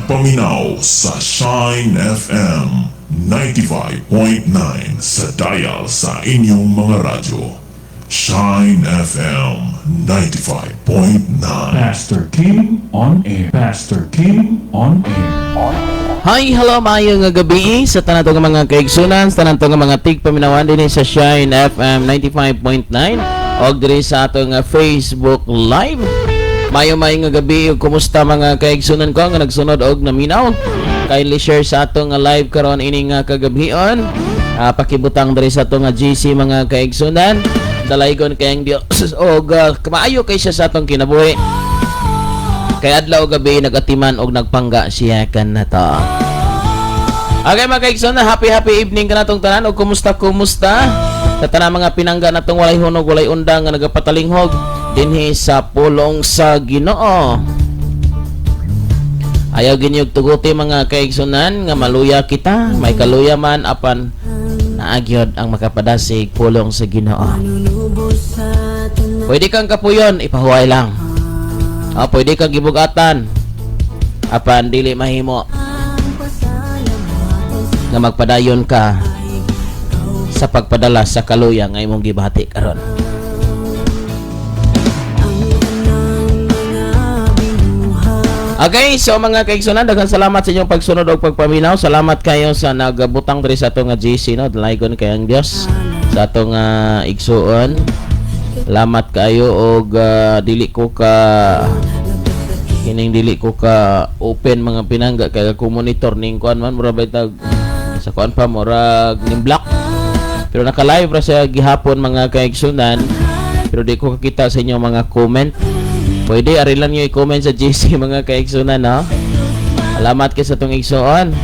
Paminaw sa Shine FM 95.9 sa dial sa inyong mga radyo. Shine FM 95.9. Pastor Kim on air. Pastor Kim on air. Hi, hello, maayong nga gabi sa tanan to nga mga kaigsunan, sa tanan to nga mga tigpaminawan din sa Shine FM 95.9 og diri sa atong Facebook Live. Maayong nga gabi, kumusta mga kaigsunan ko nga nagsunod og naminaw? Kindly share sa atong live karon ini nga kagabion. Pakibutang diri sa atong GC mga kaigsunan. Dalaygon kayang Dios og maayo kay siya sa atong kinabuhi. Kay adlaw gabi nagatiman og nagpangga siya kanata. Okay mga kaigsunan, happy evening kanatong tanan og kumusta sa tanang mga pinangga natong walay hunog walay undang nga nagapatalinghob dinhi sa pulong sa Ginoo. Ayaw ginyog tuguti mga kaigsunan nga maluya kita, may kaluya man apan naagyod ang makapadasig pulong sa Ginoo. Pwede kang kapuyon, ipahuway lang. Pwede kang gibugatan apan dili mahimo nga magpadayon ka sa pagpadala sa kaluya nga imong gibahati karon. Okay, so mga kaigsunan, daghang salamat sa inyong pagsunod o pagpaminaw. Salamat kayo sa nagabutang diri sa atong GC, no? Dalaygon kay ang Dios sa atong igsuon. Salamat kayo og dili ko ka open mga pinangga kay ako monitor ning kuan man mura baytag sa kuan pa mura ning block. Pero naka-live ra sa gihapon mga kaigsunan, pero di ko kakita sa inyo mga comment. Pwede ari lang niyo i-comment sa GC mga kaigsunan, no? Salamat kay sa tong igsuon.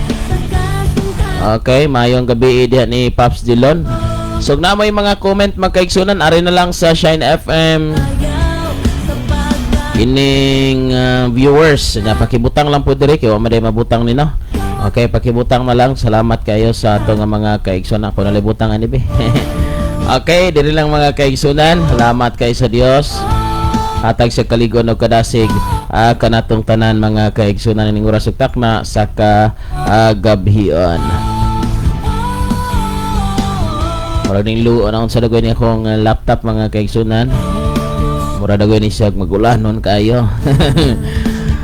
Okay, mayong gabi diha ni Pops Dilon. So na mo yung mga comment mga kaigsunan, ari na lang sa Shine FM ining viewers na pakibutang lang po dire kay wa maday mabutang ni, no? Okay, pakibutang na lang. Salamat kayo sa ato nga mga kaigsunan. Ako nalibutang ani be. Okay, diri lang mga kaigsunan. Salamat kayo sa Dios. Hatag sa kaligon og kadasig kanatong tanan mga kaigsunan ning oras ug takna sa kagabhion. Mura ning luon ang sa dagoy ni akong laptop mga kaigsunan. Mura dagoy ni siya magulanon kayo.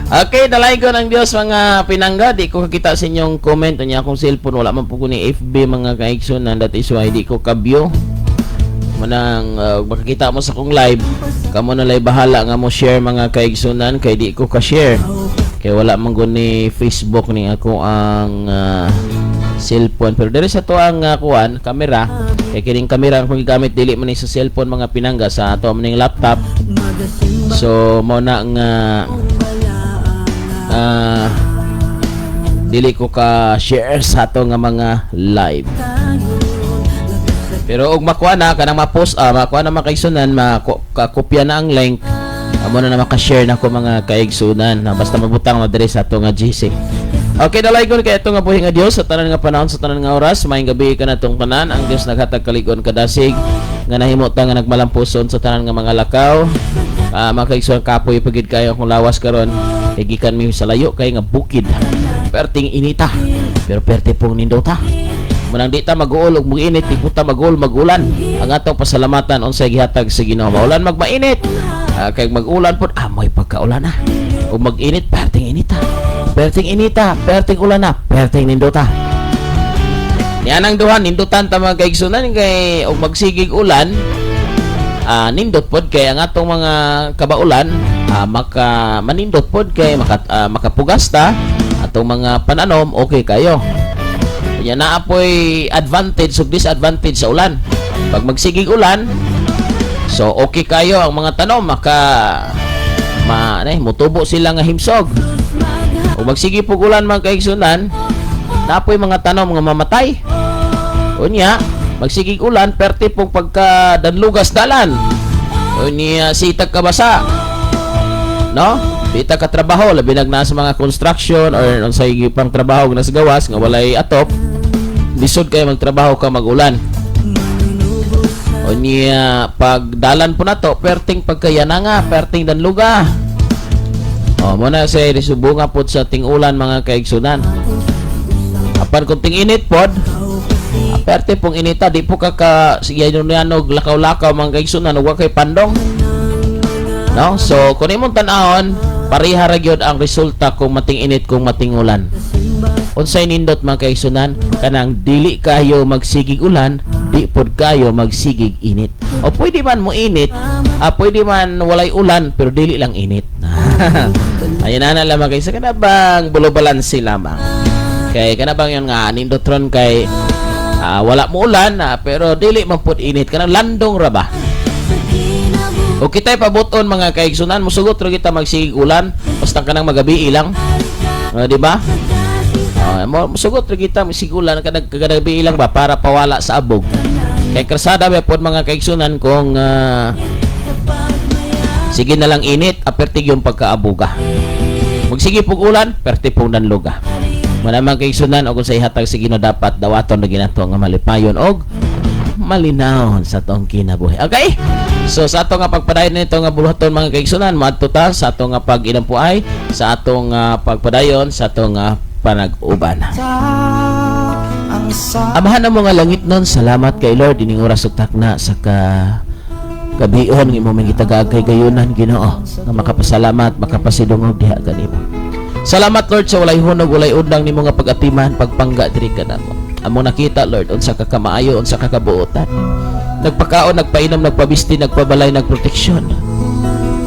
Okay, dalay ko ng Diyos mga pinangga. Di ko kakita sa inyong comment. Unya akong cellphone, wala man po ko ni FB mga kaigsunan. That is why di ko ka-view. Manang makakita mo sa kong live, kamo na lay bahala nga mo share mga kaigsunan. Kay di ko ka-share. Kay wala man ko ni Facebook ni ako ang cellphone. Pero diri sa to ang kuan, camera. Kay kining camera ang gamit dili man ni sa cellphone mga pinangga sa ato maning laptop. So mo na nga dili ko ka share sa ato nga mga live. Pero og makuha na kanang ma-post makuha na makaigsunan, makopya na ang link, amo na maka-share na ko mga kaigsunan na basta mabutang mo diri sa ato nga GC. Okay, dalay ko kay ato nga buhi nga Dios sa tanan nga panahon sa tanan nga oras. Maayong gabi ka natong tanan. Ang Dios naghatag kaligon kadasig nga nahimo ta nga nagmalampuson sa tanan nga mga lakaw. Makaigsunan kapoy pagid kayo kung lawas karon. Gikan mi sa layo kay nga bukid. Perting inita. Pero perte pong nindota. Manang di ta mag-uol og mag-init, di puta mag-uol magulan. Ang atong pasalamatan unsay gihatag sa Ginoo. Maulan magmainit. Kay mag-ulan pud amoy pagkaulan na. Ug mag-init perting inita. Perting inita, perting ulan na, perting nindota. Niyan ang duha nindutan ta mga kaigsunan kay og magsigig ulan. Nindot pod kay ang atong mga kabaulan manindot pod kay makapugas ta atong mga pananom okay kayo. Kanya naapoy advantage ug disadvantage sa ulan. Pag magsigig ulan, so okay kayo ang mga tanom mutubo sila nga himsog. O magsige pug ulan mga kaigsunan, naapoy mga tanom nga mamatay. Unya magsigig ulan perti pong pagka danlugas dalan. Unya sitag kabasa. No? Dita ka trabaho labi nasa mga construction or unsay pang trabaho nga gawas nga walay atop. Lisod kay magtrabaho ka magulan. Unya pag dalan po nato perting pagkayananga, perting danluga. Mo na say risubunga pod sa ting-ulan mga kaigsunan. Apan kung ting-init pod, aperte pong inita di po ka siyanog lakaw-lakaw mga kaigsunan ug wa kay pandong. No? So kun imong tan-ahon, pareha ra gyud ang resulta kung mating init kung mating ulan. Unsay nindot mga kaigsunan, kanang dili kayo magsigig ulan, di pod kayo magsigig init. O pwede man mo init, pwede man walay ulan pero dili lang init. Ayun na lamang kay sa kanabang bulo balanse lamang. Kay kanabang yon nga nindotron kay wala mo ulan pero dili man pud init kanang landong ra ba. O kitay pabuton mga kaigsunan, musugot ra kita magsigig ulan basta kanang magabi ilang. Di ba? Musugot ra kita magsigig ulan kanang kagabi ilang ba para pawala sa abog. Kay krasada ba pod mga kaigsunan kung sige na lang init, apertig yung pagkaabuga. Magsige pug ulan, perti pug nanluga. Manamang kaigsunan o kung sa ihatag sa Ginoo dapat dawaton na ginato nga malipayon og malinawon sa tong kinabuhi. Okay? So sa ato nga pagpadayon nito nga buluhaton mga kaigsunan, maadto ta sa ato nga pag-inampuay, sa atong pagpadayon, sa ato nga panag-uban. Amahan na mga langit nun, salamat kay Lord ining oras ug takna sa gabion ng imong gitagagay gayunan Ginoo nga makapasalamat, makapasidungog diha kanimo. Salamat Lord sa walay hunog, walay udang nimo nga pag-atiman, pagpangga diri kanamo. Among nakita Lord unsa ka kamaayo, unsa ka kabuotan. nagpakaon, nagpainom, nagpabisti, nagpabalay, nagproteksyon.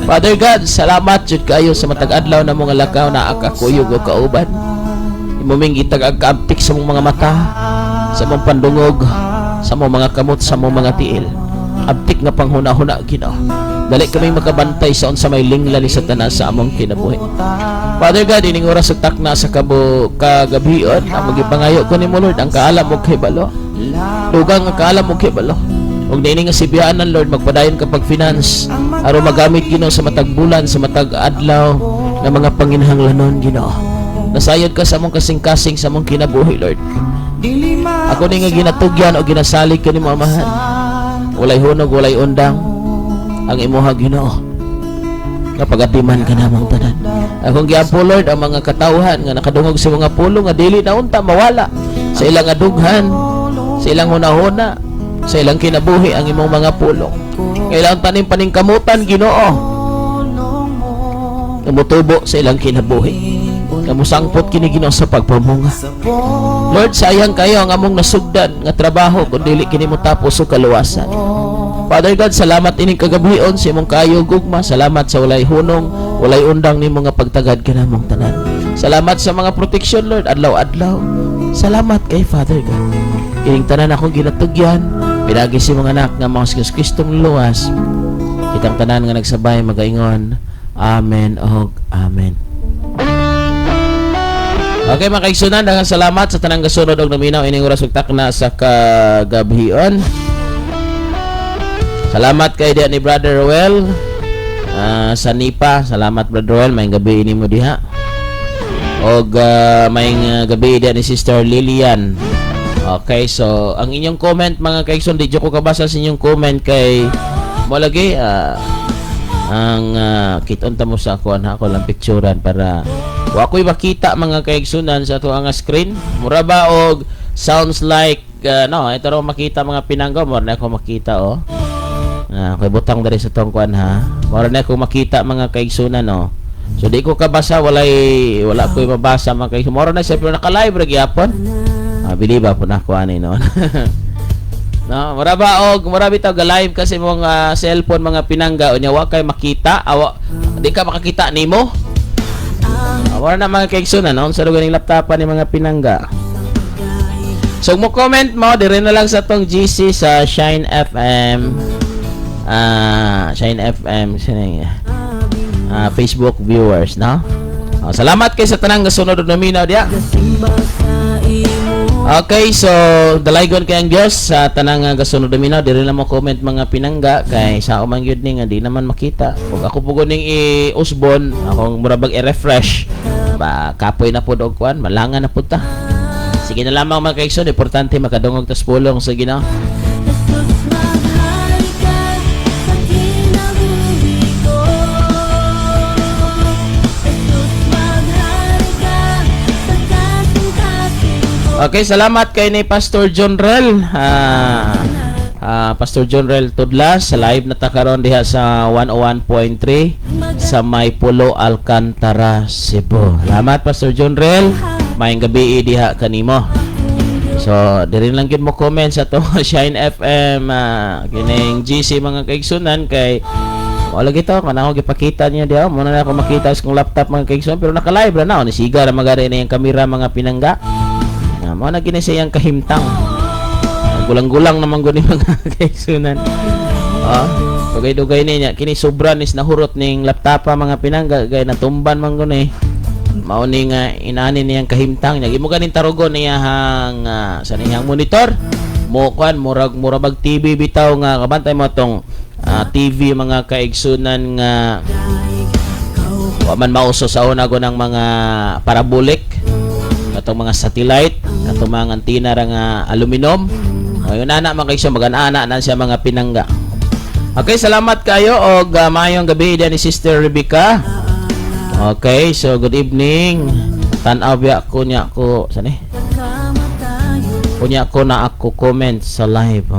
Father God, salamat jud kayo sa matag adlaw na mga lakaw na akakuyog o kauban. Imuming gitag agkaabtik sa mong mga mata, sa mong pandungog, sa mong mga kamot, sa mong mga tiil. Abtik nga panghuna-huna, Ginoo. Dali kami makabantay sa unsa may lingla ni Satanas sa among kinabuhi. Father God, ining oras ug takna sa kagabion, ang magipangayo ko nimo Lord, ang kaalam mo kay balo. Dugang ang kaalam mo kay balo. Ug niini nga sibiyaan ng Lord, magpadayon ka pag finance aron magamit Ginoo sa matag bulan, sa matag adlaw nga mga panginhanglanon Ginoo. Nasayod ka sa among kasing-kasing sa among kinabuhi Lord. Ako ni nga ginatugyan o ginasalig ka nimo Amahan. Walay hunog, walay undang ang imuha Ginoo. Kapagatiman ka namang tanan. Akong giampo Lord ang mga katawhan nga nakadungog sa mga pulo nga dili na unta mawala sa ilang adughan, sa ilang hunahuna, sa ilang kinabuhi ang imong mga pulo. Kailangan paning kamutan Ginoo. Kamutubo sa ilang kinabuhi. Kamusangpot kini Ginoo sa pagpamunga. Lord, sayang kayo ang among nasugdan nga trabaho kung dili kini mo tapos o kaluwasan. Father God, salamat ining kagabion sa imong kayo gugma. Salamat sa walay hunong, walay undang ni mga pagtagad ka namong tanan. Salamat sa mga proteksyon Lord, adlaw-adlaw. Salamat kay Father God. Ining tanan akong ginatugyan, pinagi si mga anak nga mga Kristong luwas. Kitang tanan nga nagsabay magaingon. Amen og Amen. Okay mga kaigsunan, daghang salamat sa tanang gasunod og naminaw ining oras ug takna sa kagabion. Salamat kay diha ni Brother Roel sa Nipa. Salamat Brother Roel, may gabi ini mo diha. Og may gabi diha ni Sister Lilian. Okay, so ang inyong comment mga kaigsun, di ko kabasa sa inyong comment kay mo lagi ang kiton ta mo sa ako lang picturean para wa ko'y makita mga kaigsunan sa ato ang screen. Mura ba og sounds like no, ito raw makita mga pinanggaw mo na ako makita kay butang dari sa tong kuan ha. Mura na ako makita mga kaigsunan no. So di ko kabasa, wala ko'y mabasa mga kaigsunan. Mura na siya pero naka-live ra gyapon. Biliba po na ako ani no. No, mura ba og mura bitaw ga live kasi mga cellphone mga pinangga unya wa kay makita, di ka makakita nimo. Mura na mga kaigsunan no, sa lugar ning laptop ni mga pinangga. So mo comment mo dire na lang sa tong GC sa Shine FM. Shine FM Facebook viewers no. Salamat kay sa tanang gasunod na minaw dia. Okay, so dalaygon kay ang Dios sa tanang gasunod na minaw, dire na mo comment mga pinangga kay sa umang gyud ni nga di naman makita. Ug ako pugod ning i-usbon, akong murabag i-refresh. Ba kapoy na pud og kuan, malangan na pud ta. Sige na lamang mga kaigsoon, importante makadungog tas pulong sa Ginoo. Okay, salamat kay ni Pastor John Rel. Pastor John Rel Tudlas sa live na ta karon diha sa 101.3 sa Maypulo, Alcantara, Cebu. Salamat Pastor John Rel. Maayong gabi diha kanimo. So, diri lang gyud mo comment sa to Shine FM kining GC mga kaigsunan kay wala gito kana ako gipakita niya diha mo na ako makita sa kong laptop mga kaigsunan pero naka-live ra na ni siga ra magari na yung kamera mga pinangga. Mo na ginisayang kahimtang. Gulang-gulang naman guni mga kaigsunan. Dugay-dugay niya kini sobra nis nahurot ning laptop mga pinangga gay natumban man guni. Mao ni nga inani niyang kahimtang niya. Imo ganin tarugon niya hang sa niyang monitor. Mo kwan murag TV bitaw nga kabantay mo tong TV mga kaigsunan nga wa man mauso sa una gonang mga parabolic katong mga satellite, katong mga antenna ra nga aluminum. Ayun ana man kayo mag-ana na siya mga pinangga. Okay, salamat kayo og maayong gabi din ni Sister Rebecca. Okay, so good evening. Tan-aw biya ko niya ko sani. Kunya ko na ako comment sa live.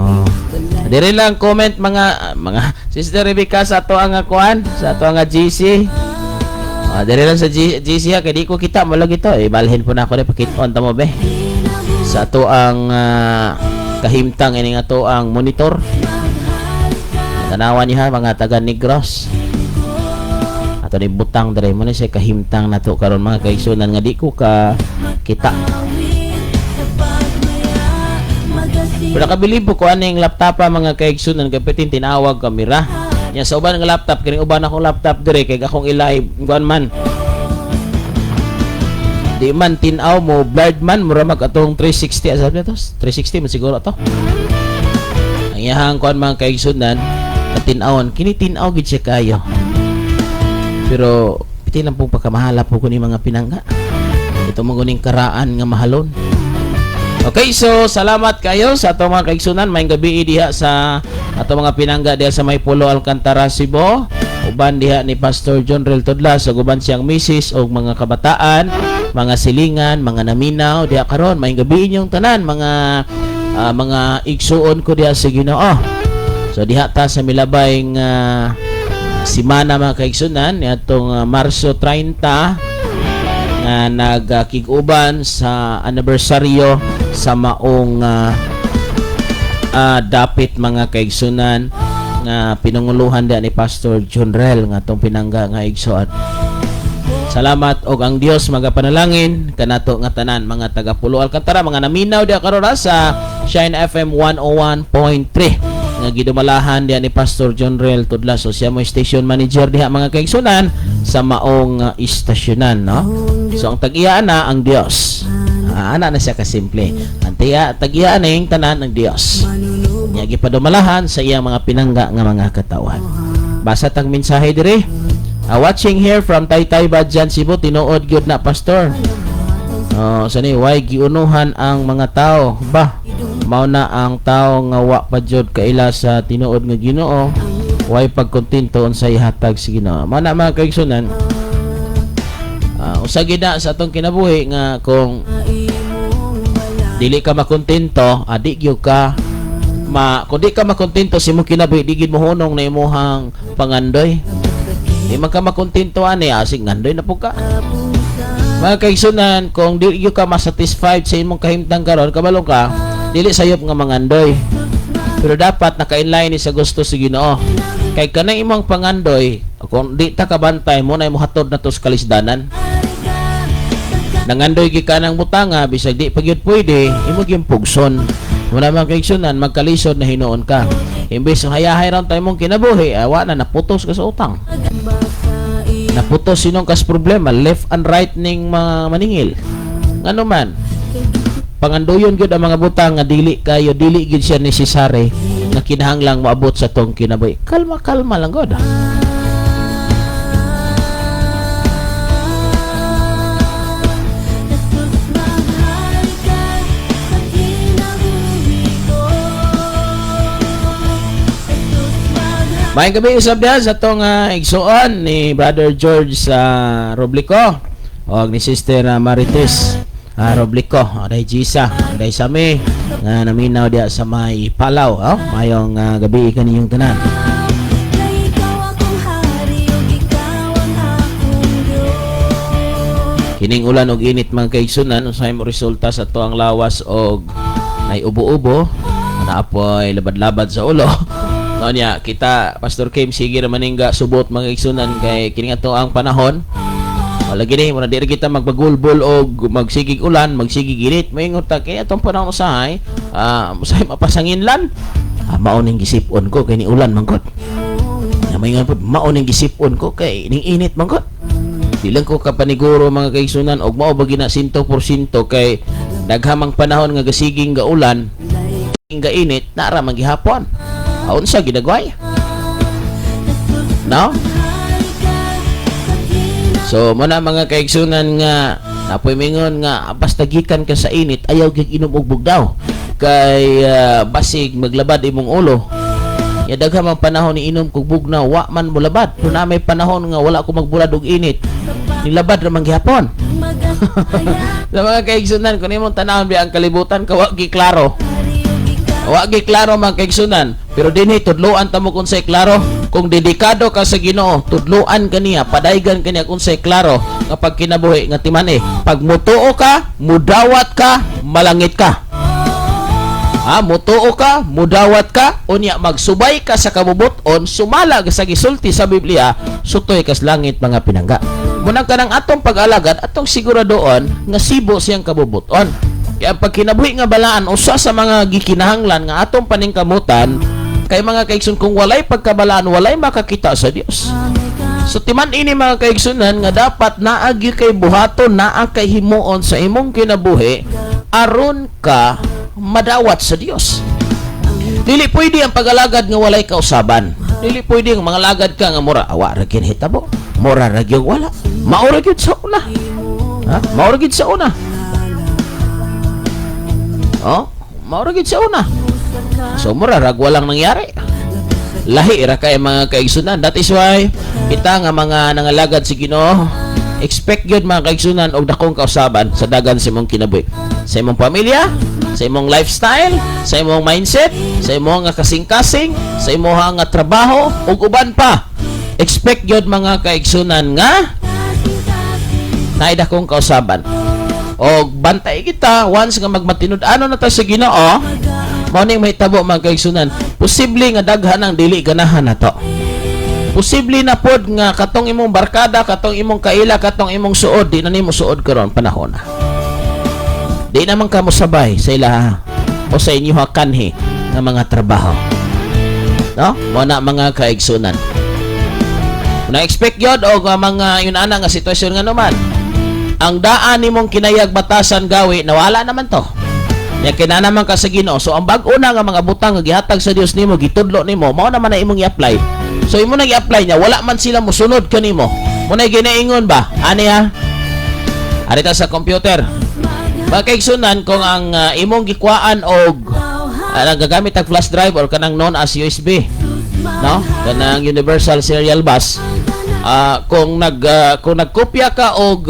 Dire lang comment mga Sister Rebecca sa ato ang kuan, sa ato ang GC. Dire lang sa GC kay di ko kita mo lagi to. Balhin po na ako ni pakit-on ta mo be. Sa ato ang kahimtang ini nga to ang monitor. Tanawan niyo ha mga taga Negros. Ato ni butang dere mo ni say kahimtang nato karon mga kaigsunan nga di ko ka kita. Pero nakabilib ko aning laptop mga kaigsunan kapitin tinawag kamera. Nya sa uban nga laptop kining uban akong laptop dire kay akong i-live kuan man. Di man tinaw mo blurred man mura mag atong 360 asab to 360 man siguro to. Ang iyahang kuan mga kaigsunan at tinawon kini tinaw gid siya kayo. Pero piti lang pong pagkamahala po kuning mga pinangga. Ito mo kuning karaan nga mahalon. Okay, so salamat kayo sa atong mga kaigsunan. Maayong gabi diha sa atong mga pinangga diha sa Maypulo, Alcantara, Cebu. Uban diha ni Pastor John Rel Tudlas ug uban siyang misis og mga kabataan, mga silingan, mga naminaw diha karon. Maayong gabi inyong tanan mga igsuon ko diha sa Ginoo. So diha ta sa milabay simana mga kaigsunan atong Marso 30 nga nagkig-uban sa anibersaryo sa maong dapit mga kaigsunan nga pinanguluhan dia ni Pastor John Rel nga atong pinangga nga igsuon. Salamat og ang Dios magapanalangin kanato nga tanan mga taga Pulo Alcantara, mga naminaw dia karon sa Shine FM 101.3 nga gidumalahan diha ni Pastor John Rel Tudlas. So siya mo station manager diha mga kaigsunan sa maong istasyonan, no? So ang tag-iya na ang Dios. Ana na siya kasimple. Ang tag-iya na yung tanan ng Dios. Nya gipadumalahan sa iyang mga pinangga nga mga katawan. Basa tag mensahe dire. Watching here from Taytay Badjan, Cebu, tinuod gyud na pastor. Sani why giunuhan ang mga tao ba? Mao na ang tao nga wa pa jud kaila sa tinuod nga Ginoo. Why pagkontento unsay hatag sa Ginoo. Mao na mga kaigsunan. Usa gid na sa atong kinabuhi nga kung dili ka makontento, di gyud ka kung di ka makontento sa imong kinabuhi, di gid mo hunong na imong pangandoy. Di man ka makontento ani asig ngandoy na po ka. Mga kaigsunan, kung dili gyud ka masatisfied sa imong kahimtang karon, kabalo ka, dili sayop nga mangandoy. Pero dapat naka-inline ni sa gusto sa Ginoo. Kay kanang imong pangandoy, kung di ta kabantay mo na imong hatod na to sa kalisdanan. Nangandoy gi ka ng butanga bisag di pagyud pwede imo gyud pugson. Wala man kaigsunan magkalisod na hinuon ka. Imbes hayahay ron tay mong kinabuhi, awa na naputos ka sa utang. Naputos sinong kas problema, left and right ning mga maningil. Ngano man? Pangandoyon gyud ang mga butang nga dili gyud siya necessary nga kinahanglang maabot sa tong kinabuhi. Kalma lang god. Maayong gabi usab diha sa tong igsuon ni Brother George sa Roblico o ni Sister Marites Roblico, day Gisa, day Sami nga naminaw diha sa may Palaw. Mayong gabi kaninyong tanan. Kining ulan og init mga kaigsunan unsay mo resulta sa tuang lawas og ay ubo-ubo na apoy labad-labad sa ulo. Nya kita Pastor Kim sige naman nga subot mga igsunan kay kini ato ang panahon. Wala gini mo na diri kita magbagulbol og magsigig ulan, magsigig init. Maingon ta kay atong panahon usahay, usahay mapasangin lan. Mao ning gisipon ko kay ni ulan mangkot. Maingon pud mao ning gisipon ko kay ning init mangkot. Bilang ko kapaniguro mga kaigsunan og mao bagi na 100% kay daghamang panahon nga gasiging ga ulan, ga init na ra man gihapon. Aun sa ginagway. No? So, muna mga kaigsunan nga napoy mingon nga basta gikan ka sa init ayaw gyud inom og bugdaw. Kay basig maglabad imong ulo. Ya daghamang panahon ni inom kog bugnaw wa man molabad. Kung na may panahon nga wala ko magbulad og init, nilabad ra man gihapon. Sa mga kaigsunan kun imong tanawon bi ang kalibutan kawa gi klaro. Wa gi klaro mga kaigsunan, pero dinhi tudloan ta mo kung say klaro. Kung dedikado ka sa Ginoo, tudloan kaniya, padaygan kaniya kung say klaro kapag kinabuhi nga timan pag mutuo ka, mudawat ka, malangit ka. Mutuo ka, mudawat ka, unya magsubay ka sa kabubuton, sumala ka sa gisulti sa Biblia, sutoy kas langit mga pinangga. Munang ka ng atong pag-alagad, atong siguradoon nga sibo siyang kabubuton. Kaya pag kinabuhi nga balaan, usa sa mga gikinahanglan nga atong paningkamutan, kay mga kaigsun, kung walay pagkabalaan, walay makakita sa Dios. So timan ini mga kaigsunan nga dapat naagi kay buhaton, naa kay himuon sa imong kinabuhi, aron ka madawat sa Dios. Dili pwede ang pag-alagad nga walay kausaban. Dili pwede ang mga lagad ka nga mura awa ra gyud hitabo, mura ra gyud wala. Maura gyud sa una. Maura gyud sa una. Maura gyud sa una. So mura ra walang nangyari. Lahi ra kay mga kaigsunan. That is why kita nga mga nangalagad si Ginoo, expect gyud mga kaigsunan og dakong kausaban sa dagan sa imong kinabuhi, sa imong pamilya, sa imong lifestyle, sa imong mindset, sa imong nga kasing-kasing, sa imong nga trabaho ug uban pa. Expect gyud mga kaigsunan nga naay dakong kausaban. Og bantay kita once nga magmatinud-ano na ta sa Ginoo, mao ning mahitabo mga kaigsunan, posible nga daghan ang dili ganahan nato. Posible na pod nga katong imong barkada, katong imong kaila, katong imong suod, di na nimo suod karon panahon na. Di naman ka mosabay sa ila o sa inyo kanhi nga mga trabaho. No? Mo na mga kaigsunan. Na-expect yun o mga yun ana nga sitwasyon nga naman. Ang daan nimong kinayag batasan gawi, nawala naman to. Ya kinanaman ka sa Ginoo. So ang bag-una nga mga butang nga gihatag sa Dios nimo, gitudlo nimo, mao naman na imong i-apply. So imo nang i-apply niya, wala man sila mosunod kanimo. Mo na ginaingon ba? Ani ha? Arita sa computer. Mga kaigsunan, kung ang imong gikwaan og nagagamit ang flash drive or kanang known as USB, no? Kanang universal serial bus. Kung nagkopya ka og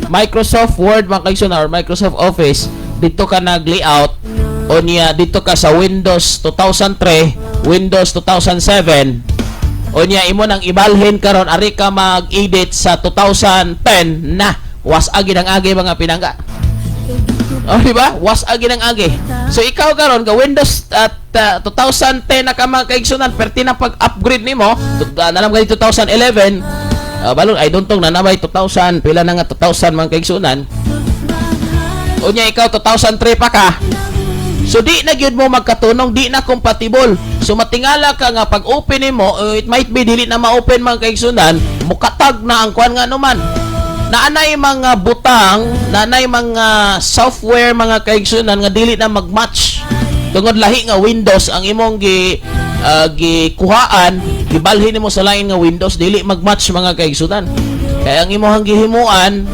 Microsoft Word mga kaigsunan or Microsoft Office, dito ka nag-layout o niya dito ka sa Windows 2003, Windows 2007, o niya imo nang ibalhin karon ari ka mag-edit sa 2010 na was agi ng agi mga pinangga. Di ba? Was agi ng agi. So ikaw karon ka Windows 2010 na ka mga kaigsunan, perti na pag-upgrade nimo nalam ka 2011. Balon I don't know nanabay 2000 pila na nga 2000 mga kaigsunan. O niya ikaw 2003 pa ka. So di na gyud mo magkatunong, di na compatible. So matingala ka nga pag open nimo, it might be dili na ma-open mga kaigsunan, mukatag na ang kuan nga naman. Naanay mga butang, naanay mga software mga kaigsunan nga dili na mag-match. Tungod lahi nga Windows ang imong gikuhaan, gibalhin nimo sa lain nga Windows, dili mag-match mga kaigsunan. Kaya ang imong gihimuan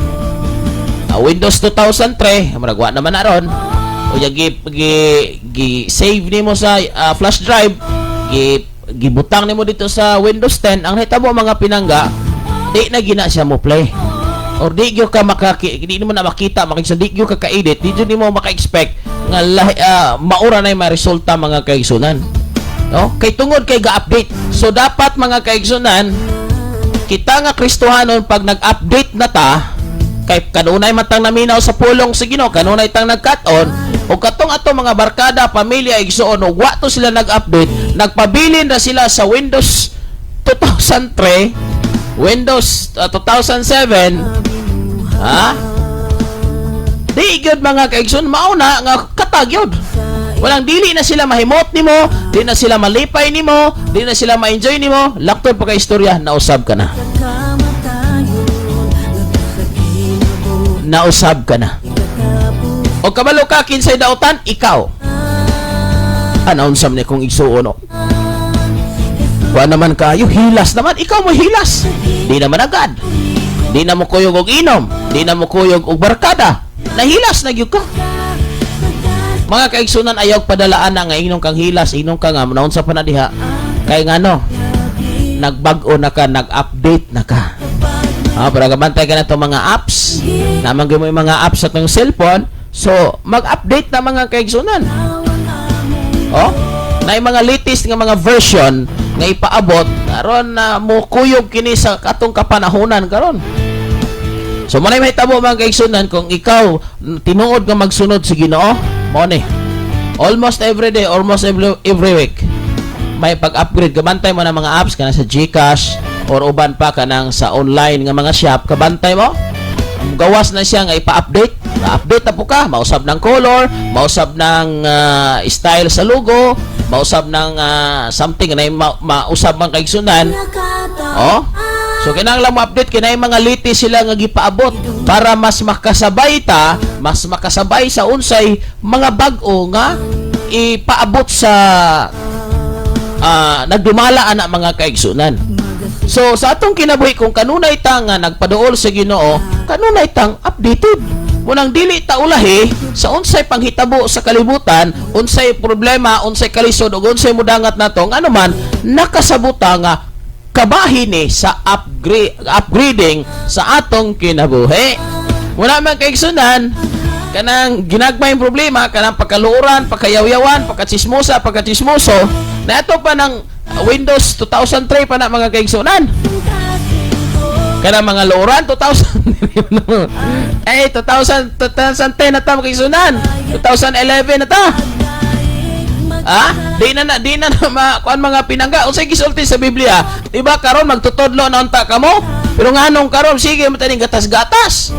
Windows 2003, maragwa naman na ron. O gi-save nimo sa flash drive, gibutang nimo dito sa Windows 10. Ang hitabo mga pinangga, di na gina siya mo play. Or di gyud ka di mo na makita, di gyud ka ka-edit, di gyud nimo maka-expect nga maura na yung resulta mga kaigsunan. No? Kay tungod kay ga-update. So dapat mga kaigsunan, kita nga Kristohanon pag nag-update na ta, kay kanunay matang naminaw sa pulong sa Ginoo, kanunay tang nagkat-on o katong ato mga barkada, pamilya, igsuon o wa to sila nag-update, nagpabilin na sila sa Windows 2003, Windows 2007. Di gyud mga kaigsoon, mauna nga katagyod. Walang dili na sila mahimot nimo, di na sila malipay nimo, di na sila ma-enjoy nimo, laktod pa ka istorya, nausab ka na. Nausab ka na. O kabalo ka kinsay dautan, ikaw. Anaunsam ni kung igsuon o. Kuha naman kayo, hilas naman, ikaw mo hilas. Di naman agad. Di na mo kuyog og inom, di na mo kuyog og barkada. Nahilas na gyud ka. Mga kaigsunan, ayaw padalaan na nga inom kang hilas, inom ka nga naunsa pa na diha. Kay ngano, nagbag-o na ka, nag-update na ka. Para gabantay ka na itong mga apps. Namang mo yung mga apps sa itong cellphone. So, mag-update na mga kaigsunan. Na yung mga latest nga mga version nga ipaabot, karon na mukuyog kini sa katong kapanahonan karon. So, manay mahitabo mga kaigsunan, kung ikaw tinuod nga magsunod sa Ginoo, mo ni. almost every day, almost every week may pag-upgrade. Kabantay mo na mga apps kana sa GCash or uban pa kanang sa online nga mga shop, kabantay mo gawas na siya nga ipa-update. Na-update na po ka, mausab ng color, mausab ng style sa logo, mausab ng something na mausab man kaigsunan. Oh, so kinahanglan mo update kinay mga liti sila nga gipaabot para mas makasabay ta, mas makasabay sa unsay mga bag-o nga ipaabot sa nagdumala ana mga kaigsunan. So sa atong kinabuhi kung kanunay ta nga nagpaduol sa Ginoo, kanunay tang updated. Munang dili ta ulahi sa unsay panghitabo sa kalibutan, unsay problema, unsay kalisod ug unsay mudangat nato ano man nakasabuta nga kabahin ni sa upgrading sa atong kinabuhi. Muna man kaigsunan kanang ginagmayng problema kanang pagkaluuran, pagkayawyawan, pagkatsismoso na ito pa ng Windows 2003 pa na mga kaigsunan. Kanang mga luuran 2000 ay 2010 na ta mga kaigsunan. 2011 na ta. Di na kuan mga pinangga unsay gisulti sa Biblia. Diba karon magtutudlo na unta kamo? Pero nganong karon sige mo taning gatas-gatas.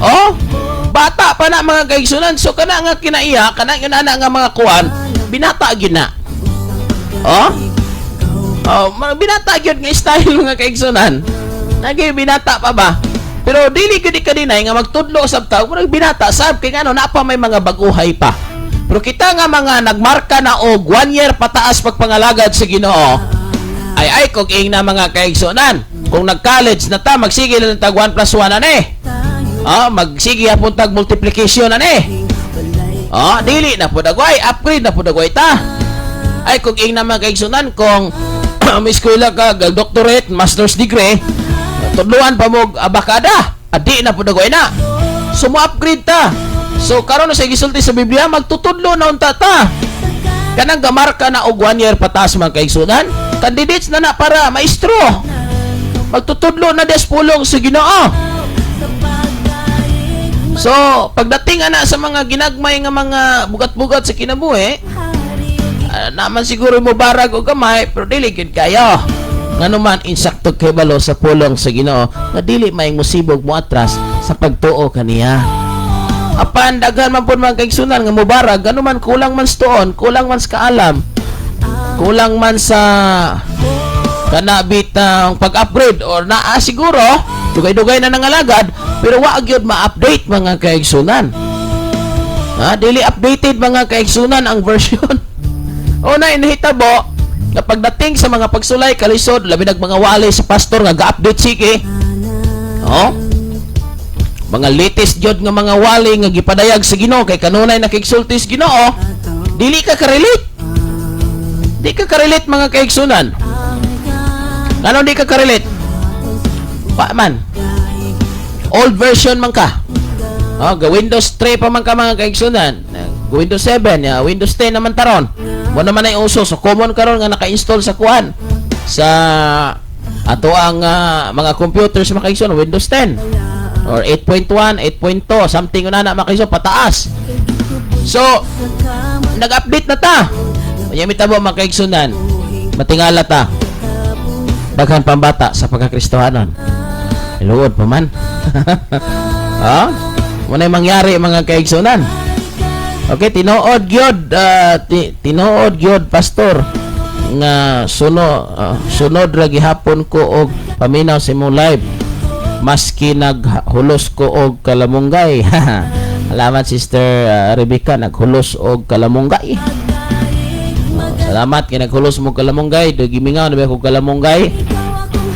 Oh, bata pa na mga kaigsunan. So kana nga kinaiya, kana yun ana nga mga kuan, binata gyud na. Oh, binata gyud nga style mga kaigsunan. Nagi binata pa ba? Pero dili gyud kadinay nga magtudlo usab ta, kung binata sab kay ngano na pa may mga baguhay pa. Pero kita nga mga nagmarka na og 1 year pataas pagpangalagad sa Ginoo. Ay kog ing na mga kaigsunan. Kung nag-college na ta, magsige na tag 1 plus 1 ani. Magsige hapon tag multiplication ani. Dili na pud agway, upgrade na pud agway ta. Ay kung ing naman kaigsunan kung may eskwela ka, doctorate, master's degree, tudluan pa mo abakada, adi na po dagoy na. So mo upgrade ta. So karon sa gisulti sa Biblia magtutudlo na unta ta. Kanang gamarka na og 1 year pataas mga kaigsunan, candidates na para maestro. Magtutudlo na des pulong sa Ginoo. So pagdating ana sa mga ginagmay nga mga bugat-bugat sa kinabuhi, naman siguro mo barag o gamay pero dili gid kayo ngano man insakto kay balo sa pulong sa Ginoo nga dili maing musibog mo atras sa pagtuo kaniya. Apan daghan man pud mga kaigsunan nga mubarag ngano man kulang man sa tuon, kulang man sa kaalam, kulang man sa kanabit ang pag-upgrade or naa siguro dugay-dugay na nangalagad pero wa gyud ma-update mga kaigsunan. Dili updated mga kaigsunan ang version. O na inhitabo na pagdating sa mga pagsulay kalisod labi nag mga wali sa pastor nga ga-update sige. Mga latest jud nga mga wali nga gipadayag sa Ginoo kay kanunay nakigsulti sa Ginoo, dili ka ka-relate. Di ka ka-relate mga kaigsunan. Ano di ka ka-relate? Pa man. Old version man ka. Ga Windows 3 pa man ka mga kaigsunan. Windows 7, Windows 10 naman taron. Mo naman ay uso so common karon nga naka-install sa kuan sa ato ang mga computers makaigsoon Windows 10 or 8.1, 8.2 something una na makaigsoon pataas. So nag-update na ta. Nya mitabo makaigsunan. Matingala ta. Daghan pambata sa pagkakristohanon. Luod pa man. Mo na mangyari mga kaigsunan. Okay, tinuod gyud pastor nga sunod ra gihapon ko og paminaw sa imong live maski naghulos ko og kalamunggay. Salamat Sister Rebecca, naghulos og kalamunggay. Salamat kay naghulos mo kalamunggay, gimingaw na ba ko kalamunggay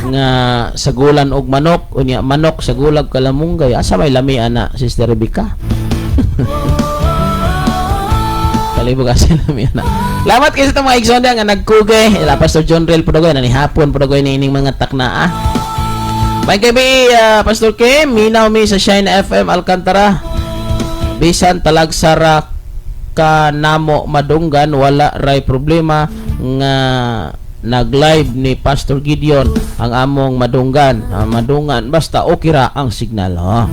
nga sagulan og manok, unya manok sagulag kalamunggay. Asa may lami ana Sister Rebecca? Kalibog kasi namin na. Lamat kasi itong mga igsonda nga nagkugay. Pastor John Rel po dagoy. Nanihapon po dagoy na ining mga taknaa. May gabi, Pastor Kim. Minaw mi sa Shine FM Alcantara. Bisan talagsara ka namo madunggan. Wala ray problema nga nag-live ni Pastor Gideon ang among madunggan. Madungan. Basta okay ra ang signal.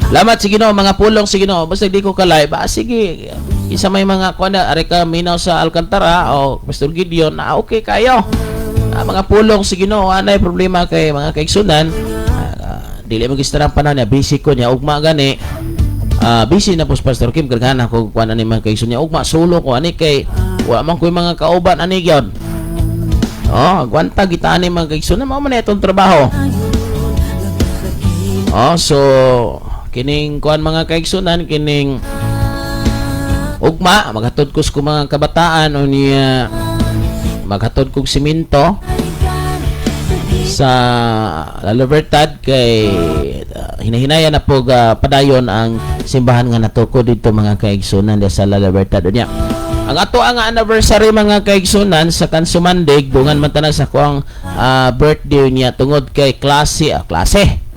Lamat sige no, mga pulong sige no. Basta di ko ka-live. Sige. Isa may mga kuana are ka minaw sa Alcantara o Pastor Gideon na okay kayo. Mga pulong sige no, anay problema kay mga kaigsunan. Dili mo gistarang panan niya busy ko niya ugma gani. Busy na po Pastor Kim gagana ko kuana ni mga kaigsunan niya ugma solo ko ani kay wa man ko mga kauban ani gyud. Agwanta kita ani mga kaigsunan mao man itong trabaho. So kining kuan mga kaigsunan kining ugma maghatod ko sa mga kabataan o niya maghatod kog simento sa La Libertad kay hinahinaya na po padayon ang simbahan nga natukod dito mga kaigsunan sa La Libertad unya. Ang ato ang anniversary mga kaigsunan sa Kansumandig dungan man tanan sa kuang birthday niya tungod kay klase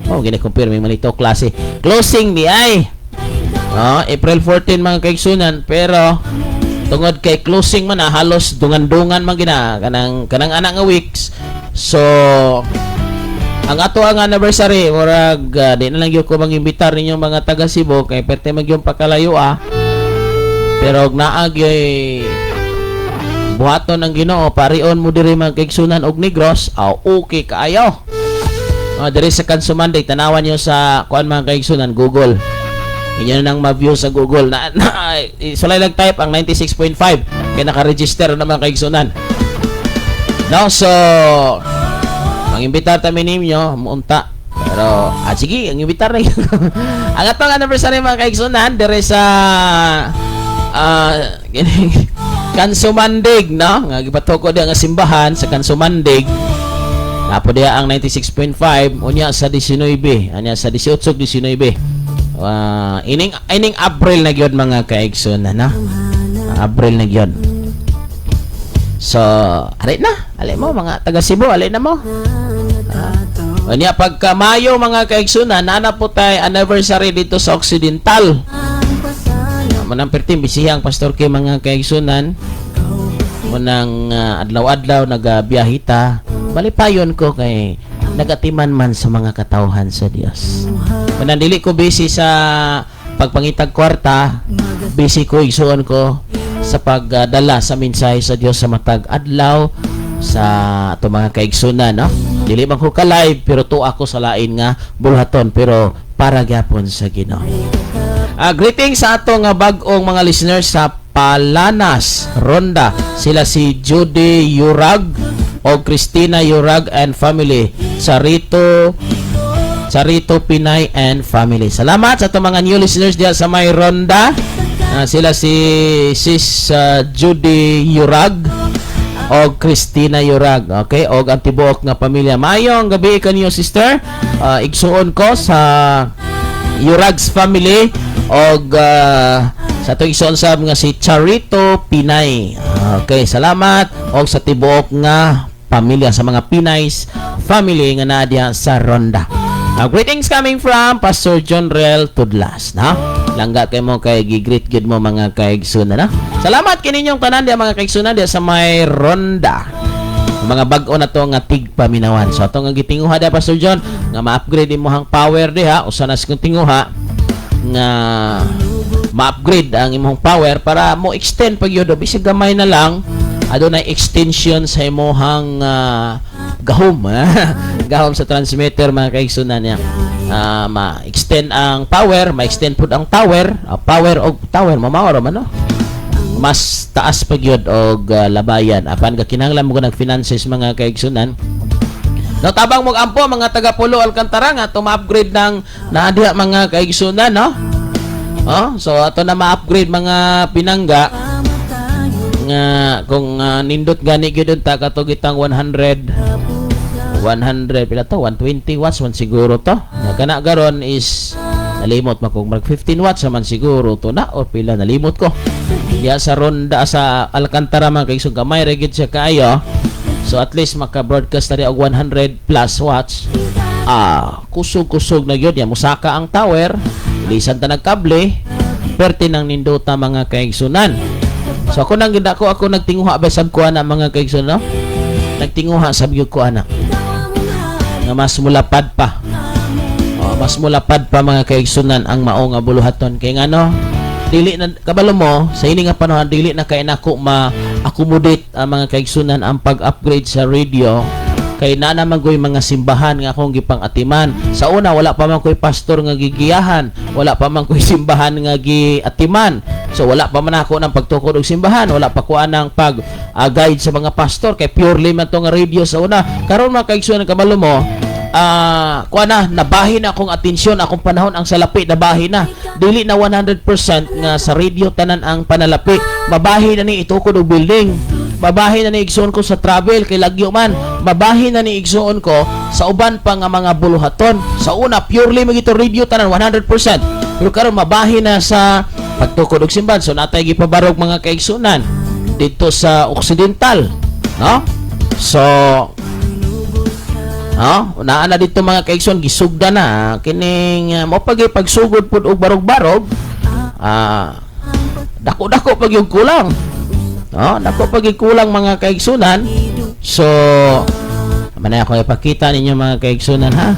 gini-compare may malito klase closing ni ay April 14 mga kaigsunan pero tungod kay closing man halos dungan-dungan man gina kanang anak nga weeks so ang ato ang anniversary murag di na lang gyud ko mangimbitar ninyo mga taga Cebu kay perte magyong pakalayo pero naag yoy buhaton ang Ginoo parion mo diri mga kaigsunan og Negros okay kaayo. Diri sa Kansumandig tanawan niyo sa kuan mga kaigsunan Google. Inyo nang ma-view sa Google sulay lang type ang 96.5 kay naka-register na mga kaigsunan. Now so mangimbitar ta ninyo muunta pero sige ang imbitar na ang atong anniversary mga kaigsunan diri sa Kansumandig no nga gipatukod nga simbahan sa Kansumandig. Napo dia ang 96.5 unya sa 19 anya sa 18-19 ining April na gyud mga kaigsunan na April na gyud so ali mo mga taga Cebu ali na mo unya pagka Mayo mga kaigsunan nana po tay anniversary dito sa Occidental manang pertim bisihang Pastor Kim mga kaigsunan munang adlaw-adlaw nagabiyahita malipayon ko kay nagatiman man sa mga katawhan sa Dios. Manandili ko busy sa pagpangitag kwarta, busy ko igsuon ko sa pagdala sa mensahe sa Dios sa matag adlaw sa ato mga kaigsunan no. Dili man ko ka-live pero tuwa ko sa lain nga bulhaton pero para gyapon sa Ginoo. Greetings sa ato nga bag-ong mga listeners sa Palanas, Ronda. Sila si Judy Yurag o Christina Yurag and family. Sarito Pinay and family. Salamat sa itong mga new listeners diya sa may Ronda. Sila si Sis Judy Yurag o Christina Yurag. Okay? O ang tibuok nga pamilya. Mayong gabi kanyo sister. Igsuon ko sa Yurag's family o sa itong igsuon sab nga si Charito Pinay. Okay, salamat o sa tibuok nga pamilya sa mga Pinays family nga nadia sa Ronda. Greetings coming from Pastor John Rel Tudlas na. Langga kay mo kay gigreet gid mo mga kaigsunan na. Salamat kininyong tanan dia mga kaigsunan dia sa may Ronda. Mga bag-o na to nga tigpaminawan. So ato nga gitinguha dia Pastor John nga ma-upgrade imong power diha usa na sa tinguha nga ma-upgrade ang imong power para mo extend pag yun bisag gamay na lang adunay extension sa imong gahom gahom sa transmitter mga kaigsunan niya ma-extend ang power ma-extend pud ang tower power mamawar man no mas taas pag yun og labayan apan kinahanglan mo nag finances mga kaigsunan no tabang mo ampo mga taga Pulo Alcantara nga to ma-upgrade ng naadiha mga kaigsunan no. So ato na ma-upgrade mga pinangga nga kung nindot gani gyud ta katugitang 100 pila to 120 watts man siguro to. Kana garon is nalimot man kung mag 15 watts man siguro to na o pila nalimot ko. Diya sa Ronda sa Alcantara man kay sug gamay ra gyud siya kaayo. So at least maka-broadcast tadi og 100 plus watts. Kusog-kusog na gyud ya musaka ang tower. Lisan ta nagkable. Perti nang nindota mga kaigsunan. So ako nang gidako ako nagtinguha besab ko ana mga kaigsunan. No? Nagtinguha sab gyud ko ana. Nga mas mulapad pa. mas mulapad pa mga kaigsunan ang mao nga buluhaton kay ngano dili na kabalo mo sa ini nga panahon dili na kay nako ma-accommodate ang mga kaigsunan ang pag-upgrade sa radio kay na naman ko'y mga simbahan nga akong gipang-atiman. Sa una, wala pa man ko'y pastor nga gigiyahan. Wala pa man ko'y simbahan nga giatiman. So, wala pa man ako ng pagtukod og simbahan. Wala pa ko anang pag-guide sa mga pastor. Kay purely man to nga radio sa una. Karon mga kaigsunan kabalo mo, nabahin akong atensyon akong panahon ang salapi nabahin na dili na 100% nga sa radio tanan ang panalapi mabahin na ni itukod og building mabahin na ni igsoon ko sa travel kay lagyo man mabahin na ni igsoon ko sa uban pa nga mga buluhaton sa una purely magito radio tanan 100% pero karon mabahin na sa pagtukod og simbahan so natay gipabarog mga kaigsunan dito sa Occidental no so naa na dito mga kaigsoon gisugda na kining mo pagsugod pud og barog-barog dako-dako pag yung kulang dako pag kulang mga kaigsunan so manay ako ipakita ninyo mga kaigsunan ha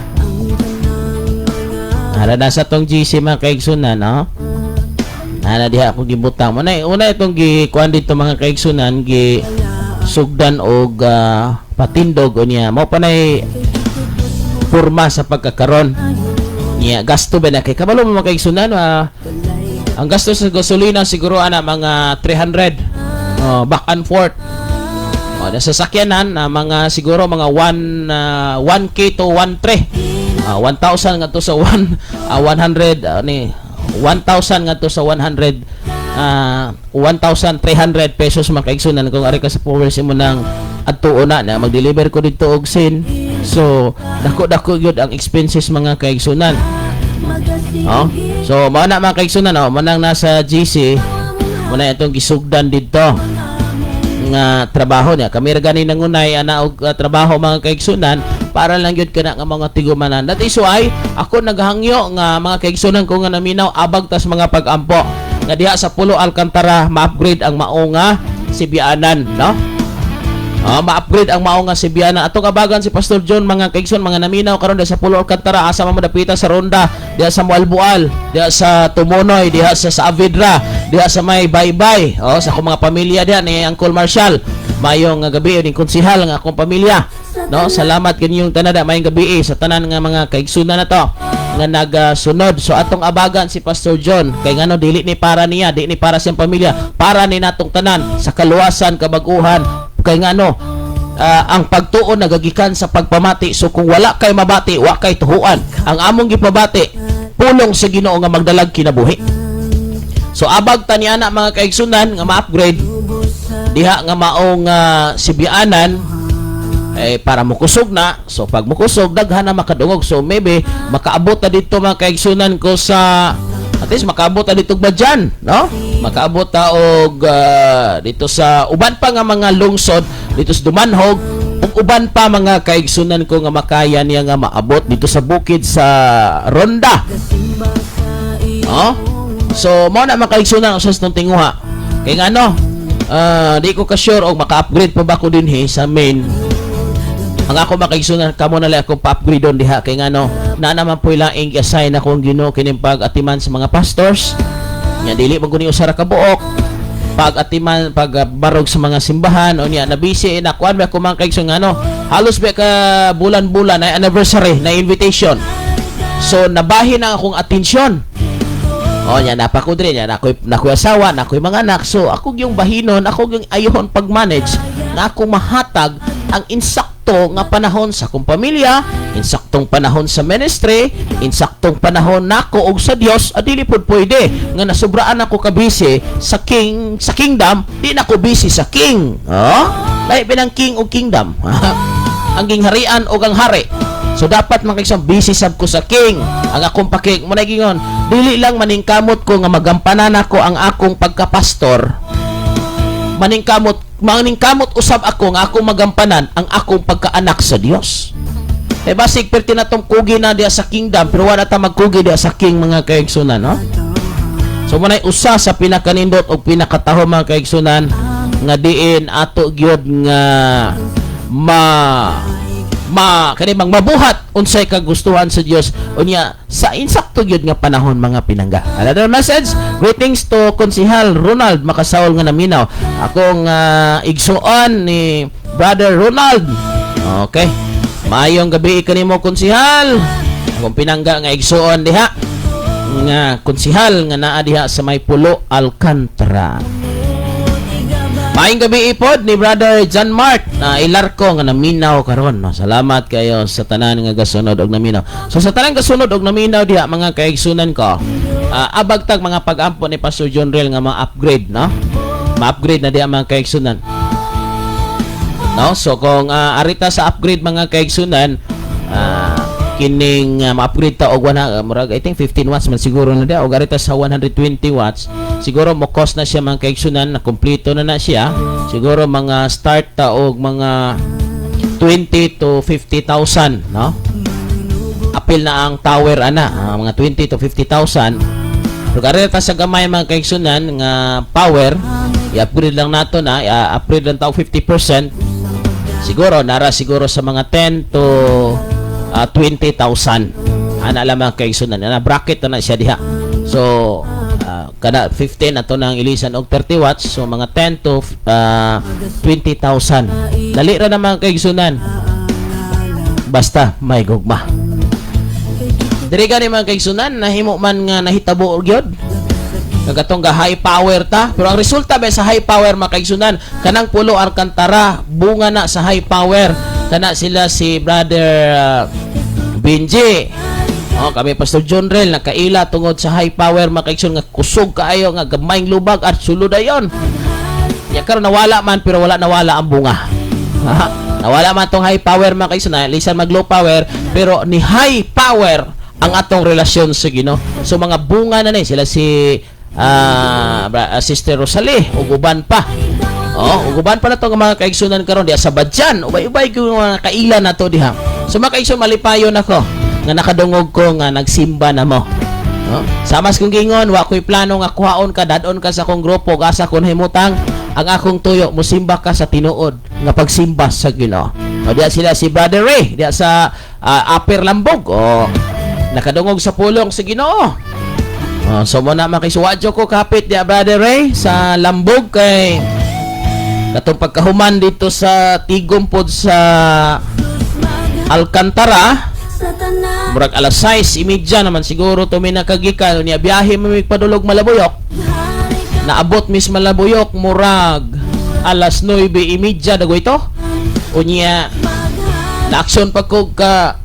na sa tong GC mga kaigsunan na diha ako gibutang una itong gikuan dito mga kaigsunan sugdan og patindog o niya mo panay porma sa pagkakaron niya gasto ba na kay kabalo mo makaigsunan ang gasto sa gasolina siguro ana mga 300 back and forth sa sasakyanan mga siguro mga 1k to 1.3 1,000 nga to sa 100 ni 1,000 nga to sa 100 1,300 pesos makaigsunan kung ari ka sa powers mo ng adtuo na mag-deliver ko dito og sin so dako gyud ang expenses mga kaigsunan so mao na mga kaigsunan manang nasa GC muna itong gisugdan dito nga trabaho niya kami ra gani nangunay ana og trabaho mga kaigsunan para lang gyud kana nga mga tigumanan that is why ako naghangyo nga mga kaigsunan ko nga naminaw abag tas mga pag-ampo nga diha sa Pulo Alcantara ma-upgrade ang mao nga Sibianan no ma-upgrade ang mao nga Sibianan atong abagan si Pastor John mga kaigsoon mga naminaw karon diha sa Pulo Alcantara asa man madapita sa Ronda diha sa Mualbual diha sa Tumunoy diha sa Avidra diha sa may Baybay sa akong mga pamilya diha ni Uncle Marshall mayong gabi ni konsehal nga akong pamilya no salamat kaninyong tanada mayong gabi sa tanan nga mga kaigsunan na to nga nagasunod so atong abagan si Pastor John kay ngano dili ni para niya di ni para sa pamilya para ni natong tanan sa kaluwasan kabag-uhan kay ngano ang pagtuon nagagikan sa pagpamati so kung wala kay mabati wa kay tuhuan ang among gipabati pulong sa Ginoo nga magdalag kinabuhi so abag taniana mga kaigsunan nga ma-upgrade diha nga maong Sibianan para mukusog na so pag mukusog daghan na makadungog so maybe makaabot na dito mga kaigsunan ko sa at least makaabot na dito Badyan no makaabot ta og dito sa uban pa nga mga lungsod dito sa Dumanhog ug uban pa mga kaigsunan ko nga makaya niya nga maabot dito sa bukid sa Ronda so mao na mga kaigsunan usas tong tinguha kay ngano di ko ka sure og maka-upgrade pa ba ko dinhi sa main ang ako makaigsunan kamo na lang ako pa-upgrade on diha kay ngano na naman po ilaing i-assign akong Ginoo kining pag-atiman sa mga pastors nya dili man guni usara ka buok pag-atiman pagbarog sa mga simbahan o niya na busy na kuan ba ko mga kaigsunan halos ba ka bulan-bulan ay anniversary na invitation so nabahin ang akong atensyon nya napakudre niya nakoy asawa nakoy mga anak so ako yung bahinon ako yung ayohon pag-manage na ako mahatag ang insakto nga panahon sa akong pamilya, insaktong panahon sa ministry, insaktong panahon nako og sa Dios, adili pud pwede nga nasubraan ako ka busy sa kingdom, di na ko busy sa king. Lahi binang king o kingdom. Ang gingharian o ang hari. So dapat makisang busy sab ko sa king. Ang akong pakig mo gingon, dili lang maningkamot ko nga magampanan ako ang akong pagkapastor. Maningkamot usab ako nga akong magampanan ang akong pagkaanak sa Dios. Basig perti na tong kugi na diya sa kingdom pero wala ta magkugi diya sa king mga kaigsunan, no? So manay usa sa pinakanindot o pinakataho mga kaigsunan nga diin ato gyud nga kanibang mabuhat unsay kagustuhan sa Dios unya sa insakto gyud nga panahon mga pinangga. Another message, greetings to Konsehal Ronald Makasawol nga naminaw. Akong igsuon ni Brother Ronald. Okay. Maayong gabi kanimo Konsehal. Akong pinangga nga igsuon diha nga Konsehal nga naa diha sa may Pulo Alcantara. Maayong gabi ipod ni Brother John Mart na ilarko nga naminaw karon. No? Salamat kayo sa tanan nga gasunod og naminaw. So sa tanan gasunod og naminaw diha mga kaigsunan ko, abagtag mga pag-ampo ni Pastor John Real nga ma-upgrade, no? Ma-upgrade na diha mga kaigsunan. No? So kung arita sa upgrade mga kaigsunan, kining ma-upgrade ta og murag I think 15 watts man siguro na dia og arita sa 120 watts siguro mo cost na siya mga kaigsunan na kompleto na siya siguro mga start ta og mga 20 to 50,000 no apil na ang tower ana mga 20 to 50,000 ug arita sa gamay mga kaigsunan nga power i-upgrade lang nato na i-upgrade lang ta og 50% siguro nara siguro sa mga 10 to 20,000 ana lamang kay sunan na bracket na siya diha so kada 15 ato nang ilisan og 30 watts so mga 10 to 20,000 dali ra naman kay sunan basta may gugma diri gani man kay sunan nahimo man nga nahitabo og gyud kagatong ga high power ta pero ang resulta ba sa high power makaigsunan kanang Pulo Alcantara bunga na sa high power kana sila si Brother Benji kami Pastor John Real nakaila tungod sa high power makaigsun nga kusog kaayo nga gamayng lubag at sulod ayon ya karon nawala man pero wala nawala ang bunga nawala man tong high power makaigsun lisan mag low power pero ni high power ang atong relasyon sa Ginoo so mga bunga na ni sila si Sister Rosalie ug uban pa uguban pa na itong mga kaigsunan karon diya sa Badyan ubay-ubay ko mga kaila na to diha so mga kaigsun malipayon ako nga nakadungog ko nga nagsimba na mo samas kong gingon wa ko'y plano nga kuhaon ka dadon ka sa akong grupo gasa kon himutang ang akong tuyo musimba ka sa tinuod nga pagsimba sa Ginoo diya sila si Brother Ray diya sa Upper Lambog nakadungog sa pulong sa Ginoo so mo na makisuwadyo ko kapit diya Brother Ray sa Lambog kay katong pagkahuman dito sa Tigumpod sa Alcantara murag alas 6:30 naman siguro to may nakagikan niya biyahe mo padulog Malabuyok naabot mis Malabuyok murag alas 9:30 dago ito unya na aksyon pa ko ka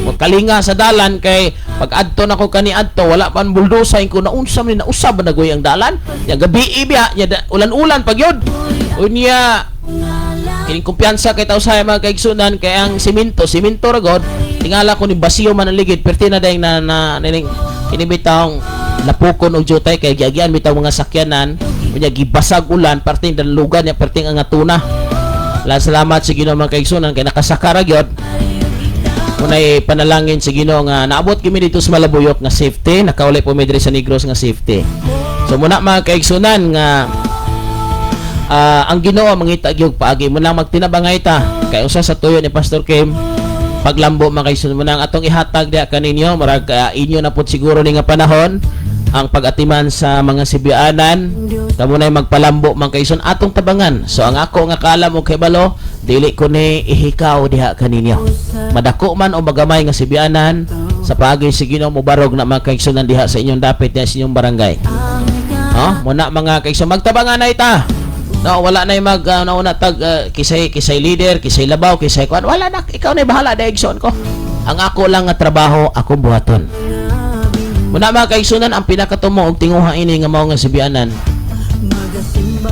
magkalinga sa dalan kay pag adto na ko kani adto wala pan buldosa ko naunsa man nausab na goy ang dalan ya gabi biya ulan-ulan pag yun unya kining kumpiyansa kay tao sa mga kaigsunan kay ang simento ragod tingala ko ni basiyo man ang ligid perti na dayang na kinibitang napukon og jutay kay giagian bitaw mga sakyanan unya gibasag ulan perting dalugan ya perting ang atuna salamat sa Ginoo mga kaigsunan kay nakasakara gyud unay panalangin sa Ginoo nga naabot kami dito sa Malabuyok nga safety nakauli po mi diri sa Negros nga safety so muna mga kaigsunan nga ang Ginoo mangita gyud paagi mo lang magtinabangay ta kay usa sa tuyo ni Pastor Kim paglambo mga kaigsunan mo nang atong ihatag diha kaninyo marag inyo na pud siguro ni nga panahon ang pag-atiman sa mga sibianan kamo nay magpalambo mga kaigsunan atong tabangan so ang ako nga kalam og kibalo dili ko ni ihikaw diha kaninyo madako man o magamay nga sibianan sa paagi sa Ginoo mo barog na mga kaigsunan diha sa inyong dapit diha sa inyong barangay muna mga kaigsunan magtabangan na ita no wala na mag nauna tag kisay leader kisay labaw kisay kuan wala na ikaw na bahala daigson ko ang ako lang nga trabaho akong buhaton muna mga kaigsunan ang pinakatumo og tinguha ini nga mao nga sibianan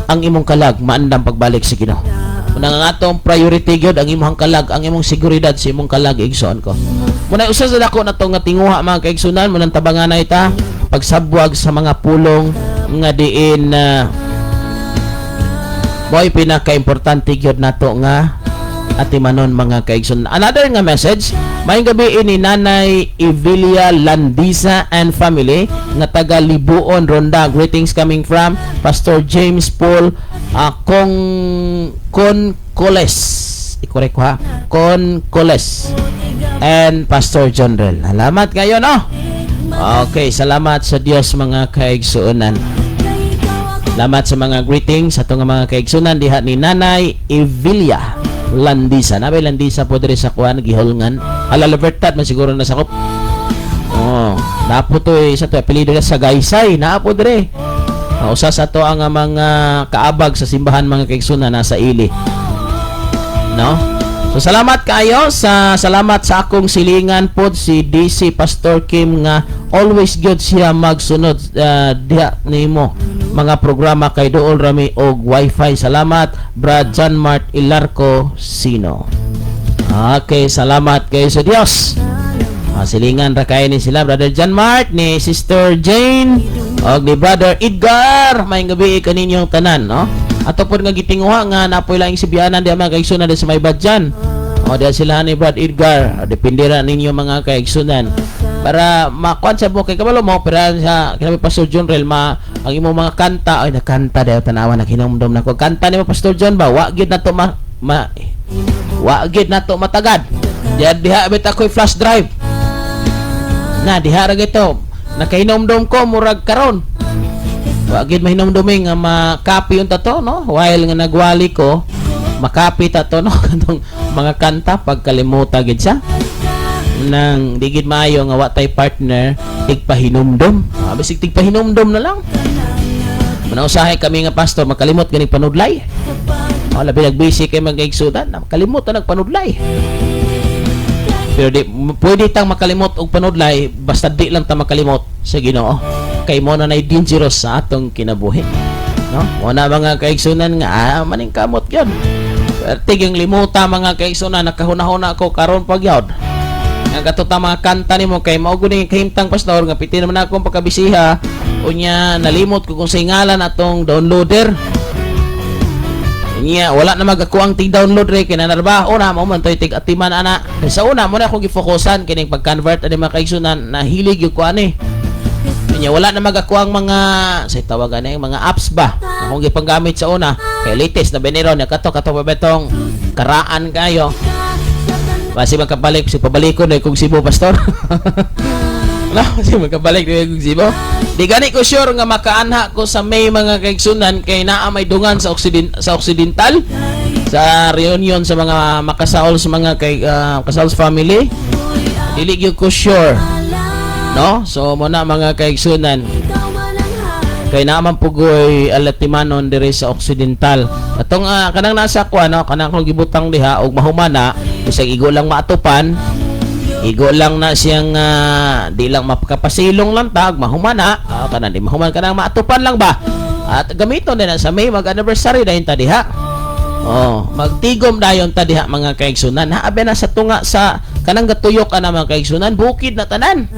ang imong kalag maandam pagbalik sa Ginoo muna nga atong priority gyud ang imong kalag ang imong seguridad sa imong kalag igsoon ko muna usa sa dako na to nga tinguha mga kaigsunan muna tabangan na ita pagsabwag sa mga pulong nga diin boy pinaka-importante gyud nato nga atimanon mga kaigsunan. Another nga message, mayong gabi ni Nanay Evelia Landisa and family nga taga Libuon, Ronda. Greetings coming from Pastor James Paul Concoles i-correct ko ha. Concoles and Pastor John Rel. Salamat kayo, no? Okay, salamat sa Dios mga kaigsuonan. Salamat sa mga greetings sa itong mga kaigsunan diha ni Nanay Evilia Landisa. Nabay Landisa po diri sa kuan gihulngan. Ala Libertad man siguro na sakop. Oh, napo to sa to apelyido sa Gaysay, napo diri. Usa sa to ang mga kaabag sa simbahan mga kaigsunan nasa ili. No? So salamat kayo salamat sa akong silingan pod si DC Pastor Kim nga always good siya magsunod diha nimo mga programa kay dool rami og wifi. Salamat Brad John Mart Ilarco Sino. Okay, salamat kayo sa Dios. Silingan ra kay ni sila Brother John Mart, ni Sister Jane og ni Brother Edgar. May gabi kaninyong tanan, no? Ato po nga gitinguha nga napoy lang sibianan di mga kaigsunan sa may badyan. O diya sila ni Brad Edgar. Depende ra ninyo mga kaigsunan. Para makuan sa mo kay kabalo mo pero sa kinabi Pastor John Rel ang imong mga kanta ay nakanta daw tanawa na hinumdum na ko. Kanta ni Pastor John ba wa gid na to wa gid na to matagad. Diha bit ako'y flash drive. Na diha ra gito. Nakahinumdum ko murag karon. Wagid mahinumdumi nga makapi unta to, no? While nga nagwali ko, makapi ta to, no? Kanong mga kanta pagkalimuta gid siya. Nang digid maayo nga wa tay partner, tigpahinumdum. Bisig tigpahinumdum na lang. Manausahay kami nga pastor makalimot ganing panudlay. Labi nagbisi kay mag-igsudan, makalimot na nagpanudlay. Pero di pwede tang makalimot og panudlay basta di lang ta makalimot sa Ginoo. Kay mo na dangerous sa atong kinabuhi, no? Mo na mga kaigsunan nga maning kamot gyud. Tiging limuta mga kaigsunan nakahuna-huna ako karon pagyod. Nga katuta mga kanta nimo kay mao gud ni kahimtang pastor nga piti naman akong pagkabisiha unya nalimot ko kung sa ngalan atong downloader. Nya wala na magako ang tig-download re kay nanarbaho na mo man toy tig-atiman ana. Sa una mo na akong gifokusan kining pag-convert ani mga kaigsunan nahilig gyud ko ani. Nya wala na magako ang mga sa tawagan ang mga apps ba. Akong gipanggamit sa una kay latest na benero na kato pa betong karaan kayo. Basi magkabalik si pabalikon na kung Cebu pastor. No, si magkabalik na kung Cebu. Di gani ko sure nga makaanha ko sa may mga kaigsunan kay naa may dungan sa Occidental sa reunion sa mga makasaol sa mga kasaol's family. Dili gyud ko sure. No? So mo na mga kaigsunan kay naman pugoy alatimanon dire sa Occidental. Atong kanang nasa ko ano, kanang kong gibutang diha og mahumana bisag igo lang maatupan. Igo lang na siyang di lang mapakapasilong lang tag mahumana. Kanan di mahuman kanang maatupan lang ba. At gamiton din sa May mag-anniversary dayon ta diha. Magtigom dayon ta diha mga kaigsunan. Haabe na sa tunga sa kanang gatuyok ana mga kaigsunan, bukid na tanan.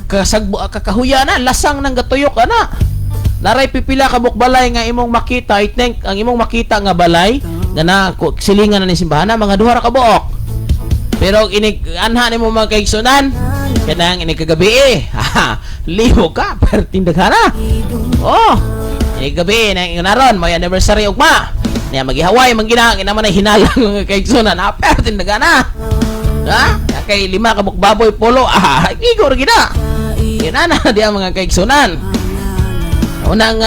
Kasagbo kakahuya na lasang nang gatuyok ana. Naray pipila ka bukbalay nga imong makita. I think ang imong makita nga balay nga silingan na ni simbahan mga duha ra ka buok. Pero anha nimo mga kaigsunan kanang kagabi liho ka pero tindaghana. Gabi na naron may anniversary ugma. Niya magihaway man gina naman ay hinalang mga kaigsunan pero tindaghana. Kay 5 ka baboy polo igor gina. Kinana di ang mga kaigsunan. Unang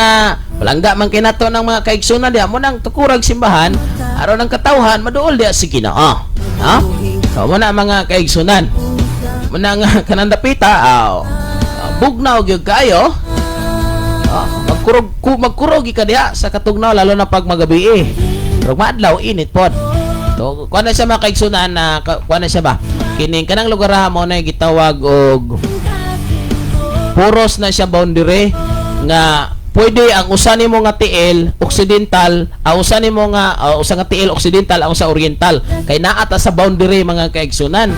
palangga man kinato ng mga kaigsunan diha mo nang tukurag simbahan aron ang katawhan maduol diha si Ginoo. So mo na mga kaigsunan. Mo na nga kanang dapita bugnaw gyud kayo. Magkurog ka diha sa katugnaw lalo na pag magabi. Pero maadlaw init pod. So kuan na siya mga kaigsunan kuan na siya ba? Kining kanang lugar mo na gitawag og puros na siya boundary nga pwede ang usa nimo nga tiil occidental, usa nimo nga usa nga tiil occidental ang usa oriental. Kay naata sa boundary mga kaigsunan.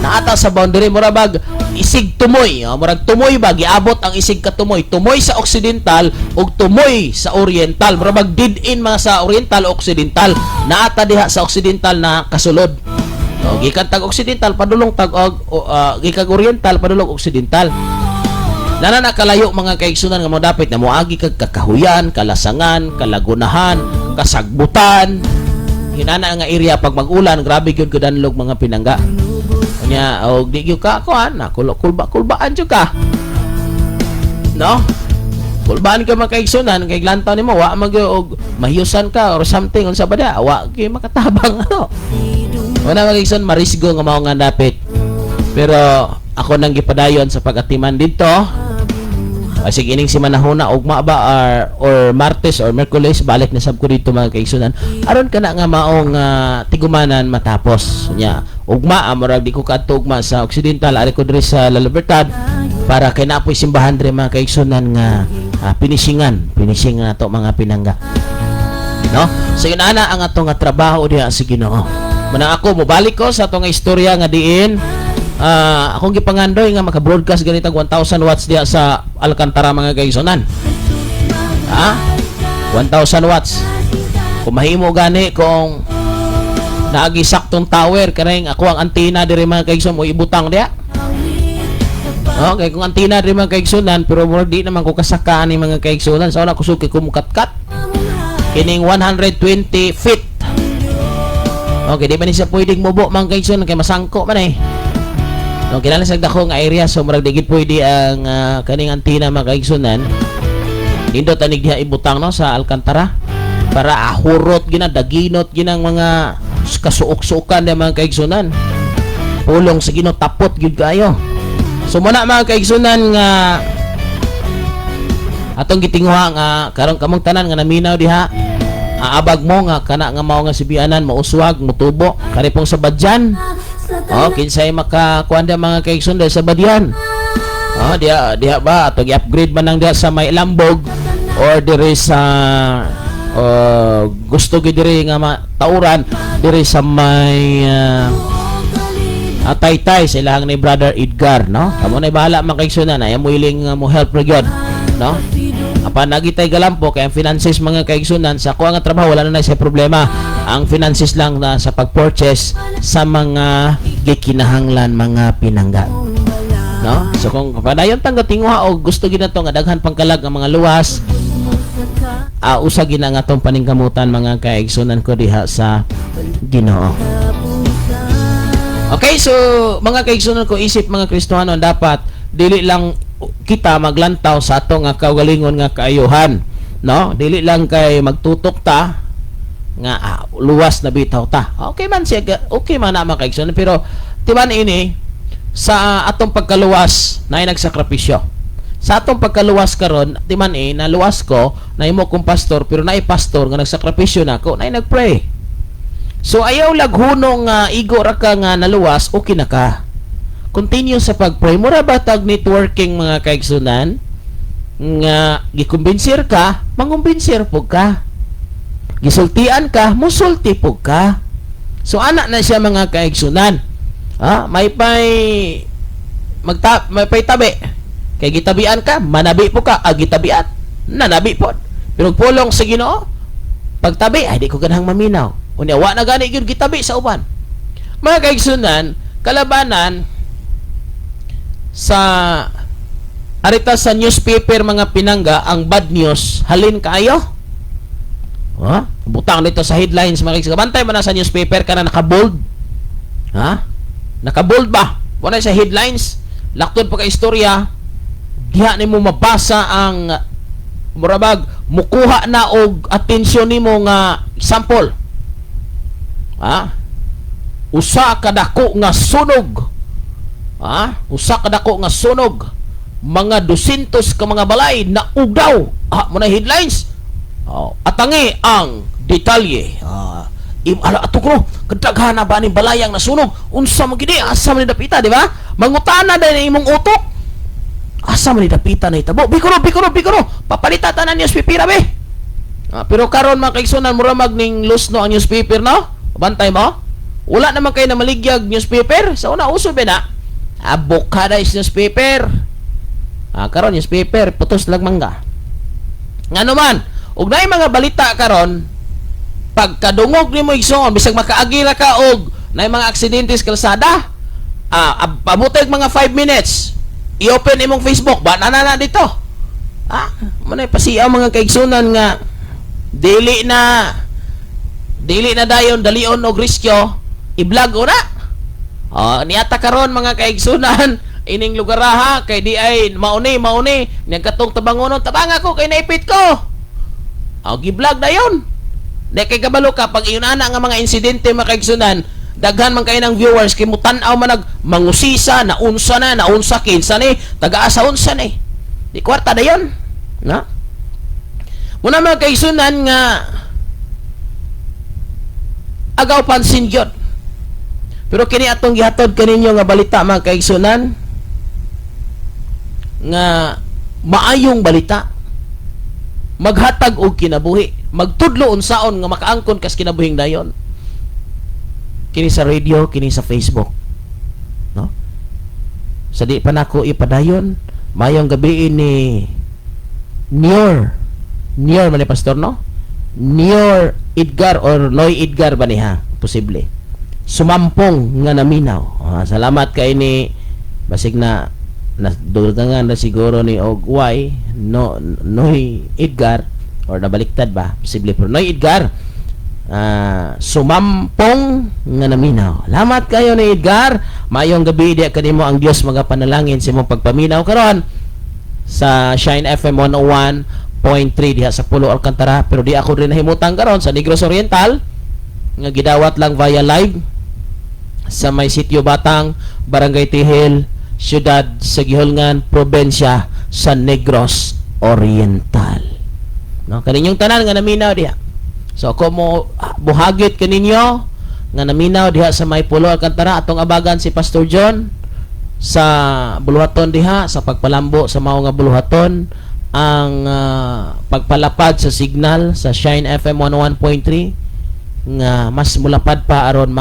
Naata sa boundary murag isig tumoy. Murag tumoy ba giabot ang isig ka tumoy. Tumoy sa occidental ug tumoy sa oriental. Murag dead in mga sa oriental o occidental. Naata diha sa occidental na kasulod. Gikan tag occidental padulong tag gikan oriental padulong occidental. Nana nakalayo mga kaigsunan nga mo dapat na moagi kag kakahuyan, kalasangan, kalagunahan, kasagbutan, hinana nga area pag mag-ulan grabe gyud ko danlog mga pinangga. Nya og di gyud ka kuan na kulbaan jud ka. No? Kulbaan ka makaigsunan kay lantaw nimo wa mag og mahiyusan ka or something unsa ba da wa kay makatabang ano. Wala magigson marisgo nga mao nga dapit. Pero ako nang gipadayon sa pag-atiman dito. Asig ining si manahuna ugma ba or Martes or Miyerkules balik na sab ko dito mga kaigsunan. Aron kana nga maong tigumanan matapos nya. Ugma amurag di ko kadto ugma sa Occidental ari ko diri sa La Libertad para kay napoy simbahan diri mga kaigsunan nga pinising ato mga pinangga. No? So yun ana ang ato nga trabaho diha sa Ginoo. Muna ako mobalik ko sa ato nga istorya nga diin akong gipangandoy nga maka-broadcast ganitag 1,000 watts diha sa Alcantara mga kaigsunan. 1,000 watts. Kung mahimo gani kung naagi saktong tower karing ako ang antenna diri mga kaigsunan mo ibutang diha. Okay, kung antenna diri mga kaigsunan pero murag di naman ko kasakaan ni mga kaigsunan sa una ko suki kumukatkat kining 120 feet. Okay, di ba ni siya pwedeng mubo mga kaigsunan kay masangko man eh. No, kilala sa dako nga area so murag digid pwede ang kaning antenna mga kaigsunan. Nindot anig diha ibutang no sa Alcantara para ahurot gina daginot ginang mga kasuok-suokan ng mga kaigsunan. Pulong sa Ginoo tapot gyud kayo. So muna mga kaigsunan nga atong gitinguha nga karon kamong tanan nga naminaw diha aabag mo nga kana nga mao nga sibianan mauswag mutubo kani pong sa badyan. Kinsay makakuan da mga kaigsunan sa badyan. Diha ba atong i-upgrade man nang diha sa may Lambog or diri sa gusto gid diri nga tauran diri sa may Taytay sa ilang ni Brother Edgar, no? Kamo na bahala mga kaigsunan, ay mo iling mo help ra gyud, no? Apan nagitay galampo kay ang finances mga kaigsunan sa kuha nga trabaho wala na siya problema. Ang finances lang na sa pag-purchase sa mga gikinahanglan mga pinangga. No? So kung padayon tang tinguha o gusto gid nato nga daghan pangkalag ang mga luwas, usa gina nga tong paningkamutan mga kaigsunan ko diha sa Ginoo. Okay, so mga kaigsunan ko isip mga Kristiyano dapat dili lang kita maglantaw sa ato nga kaugalingon nga kaayuhan, no? Dili lang kay magtutok ta nga luwas na bitaw ta. Okay man siya, okay man na mga kaigsunan pero timan ini sa atong pagkaluwas na nagsakripisyo. Sa atong pagkaluwas karon timan na luwas ko na imo kong pastor pero naay pastor nga nagsakripisyo nako na nagpray. So ayaw laghunong igo ra ka nga naluwas okay na ka. Continue sa pagpray. Mura ba tag networking mga kaigsunan nga gikumbensir ka, mangumbensir pug ka. Gisultian ka, musulti pug ka. So ana na siya mga kaigsunan. May pay tabi. Kay gitabian ka, manabi po ka, gitabian. Nanabi po. Pero pulong sa Ginoo, pagtabi ay di ko ganang maminaw. Unya wa na gani gyud gitabi sa uban. Mga kaigsunan, kalabanan sa arita sa newspaper mga pinangga ang bad news halin kaayo. Butang dito sa headlines mga kaigsunan. Bantay man na sa newspaper kana naka-bold. Naka-bold ba? Wala sa headlines. Laktod pa ka istorya. Diha nimo mabasa ang murabag mukuha na og atensyon nimo nga sample. Usa ka dako nga sunog. Usa ka dako nga sunog. Mga 200 ka mga balay na ugdaw. Muna headlines. Atangi ang detalye. Ato ko, kadaghan na ba ni balayang nasunog? Unsa man gidi? Asa man ni dapita, di ba? Mangutana din imong utok. Asa man ni dapita na itabo? Bikuro. Papalita tanan newspaper be. Pero karon mga kaigsunan mura magning lusno ang newspaper, no? Bantay mo? Wala naman kayo na maligyag newspaper. Sa una uso ba na? Abokada is newspaper. Karon newspaper, putos lang mangga. Nga naman, ug naay mga balita karon, pagkadungog nimo igsoon, bisag makaagira ka og naay mga aksidente sa kalsada, pabutay mga 5 minutes, i-open imong Facebook, ba na dito. Manay pasiyaw mga kaigsunan nga dili dili na dayon dalion og riskyo, i-vlog una. Niata karon mga kaigsunan, ining lugar ha, kay di ay mauni, nagkatong tabangonon, tabang ako, kay naipit ko. Gi-vlog na yun. Di kay kabalo ka, pag iunana nga mga insidente mga kaigsunan, daghan man kayo ng viewers, kay mutanaw man mangusisa, naunsa kinsa ni, taga-asa unsa ni. Di kwarta na yun. Na? Muna mga kaigsunan nga, agaw pansin yun. Pero kini atong gihatod kaninyo nga balita mga kaigsunan nga maayong balita, maghatag og kinabuhi, magtudlo unsaon nga makaangkon kas kinabuhing dayon. Kini sa radio, kini sa Facebook, no? Sa di pa nako ipadayon, mayong gabi ni Nior man ni pastor, no? Nior Edgar or Noy Edgar ba niya? Posible. Sumampong nga naminaw. Salamat kay ni basig na dugangan na siguro ni Ogway Noy Edgar or nabaliktad ba? Posible pero Noy Edgar sumampong nga naminaw. Salamat kayo ni Edgar. Mayong gabi di kanimo ang Dios magapanalangin sa imong pagpaminaw karon sa Shine FM 101.3 diha sa Pulo Alcantara, pero di ako rin nahimutang karon sa Negros Oriental nga gidawat lang via live sa may sitio Batang, Barangay Tihil, Siyudad sa Gihulngan, Probensya sa Negros Oriental. No, kaninyong tanan nga naminaw diha. So ako mo buhagit kaninyo nga naminaw diha sa may Pulo Alcantara, atong abagan si Pastor John sa buluhaton diha sa pagpalambo sa mao nga buluhaton ang pagpalapad sa signal sa Shine FM 101.3 nga mas mulapad pa aron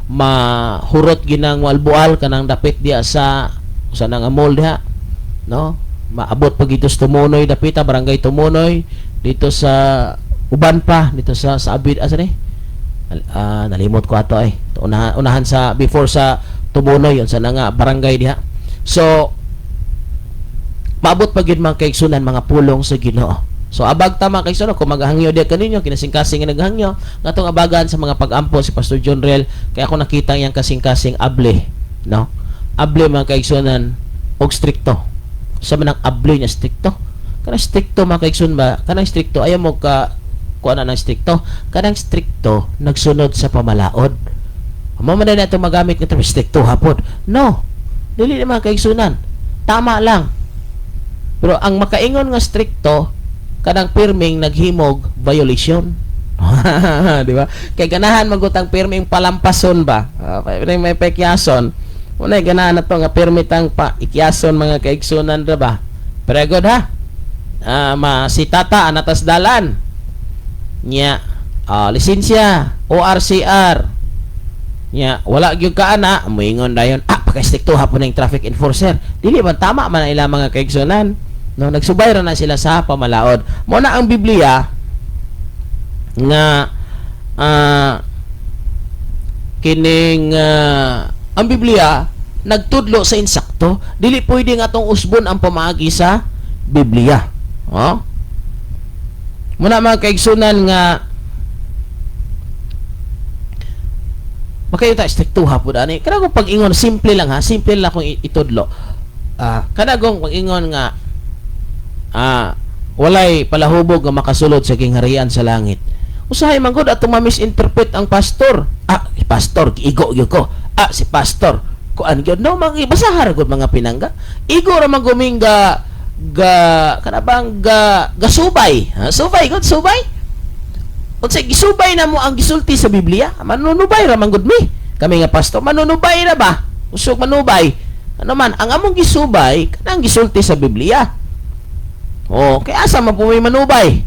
mahurot ginang walbual kanang dapit diha sa nang mall diha, no? Maabot pag ito sa Tumunoy, dapita Barangay Tumunoy, dito sa uban pa dito sa Abid asa ni nalimot ko ato unahan sa before sa Tumunoy yon sa nga barangay diha. So maabot pag yun mga kaigsunan, mga pulong sa Ginoo. So abag tama kay suno kung maghangyo diha kaninyo kinasing-kasing nga naghangyo ngatong abagan sa mga pag-ampo si Pastor John Rel, kay ako nakita yang kasing-kasing able, no? Able mga kaigsunan og strikto. Sa manang able niya strikto. Kanang strikto mga kaigsun ba? Kanang strikto ayaw mo ka kuan na ng strikto. Kanang strikto nagsunod sa pamalaod. Amo man na ito magamit ng strikto hapon. No. Dili na mga kaigsunan. Tama lang. Pero ang makaingon nga strikto kanang pirming naghimog violation. Di ba? Kay ganahan magutang pirming palampason ba? May pekyason. Unay ganahan na to nga permitang pa ikyason mga kaigsunan ra ba? Pregod ha. Si tata anatas dalan. Nya lisensya ORCR. Nya wala gyud ka ana, moingon dayon pagka-strikto hapon ng traffic enforcer. Dili man tama man ila mga kaigsunan. No, nagsubay ra na sila sa pamalaod. Mo na ang Biblia nga kining ang Biblia nagtudlo sa insakto, dili pwede nga atong usbon ang pamaagi sa Biblia. Muna mga kaigsunan nga makayo ta strikto hapon ani. Kana kung pag-ingon simple lang ha, simple lang kung itudlo. Kana kung pag-ingon nga walay palahubog nga makasulod sa kingharian sa langit. Usahay man gud atong ma-misinterpret ang pastor. Si pastor igo gyud ko. Si pastor kuan gyud no magibasahar gud mga pinangga. Igo ra man guming kanabang gasubay. Subay gud subay. Unsa gisubay na mo ang gisulti sa Biblia? Manunubay ra man gud mi. Kami nga pastor manunubay ra ba? Usog manubay. Ano man ang among gisubay kanang gisulti sa Biblia. Kaya asa man po may manubay.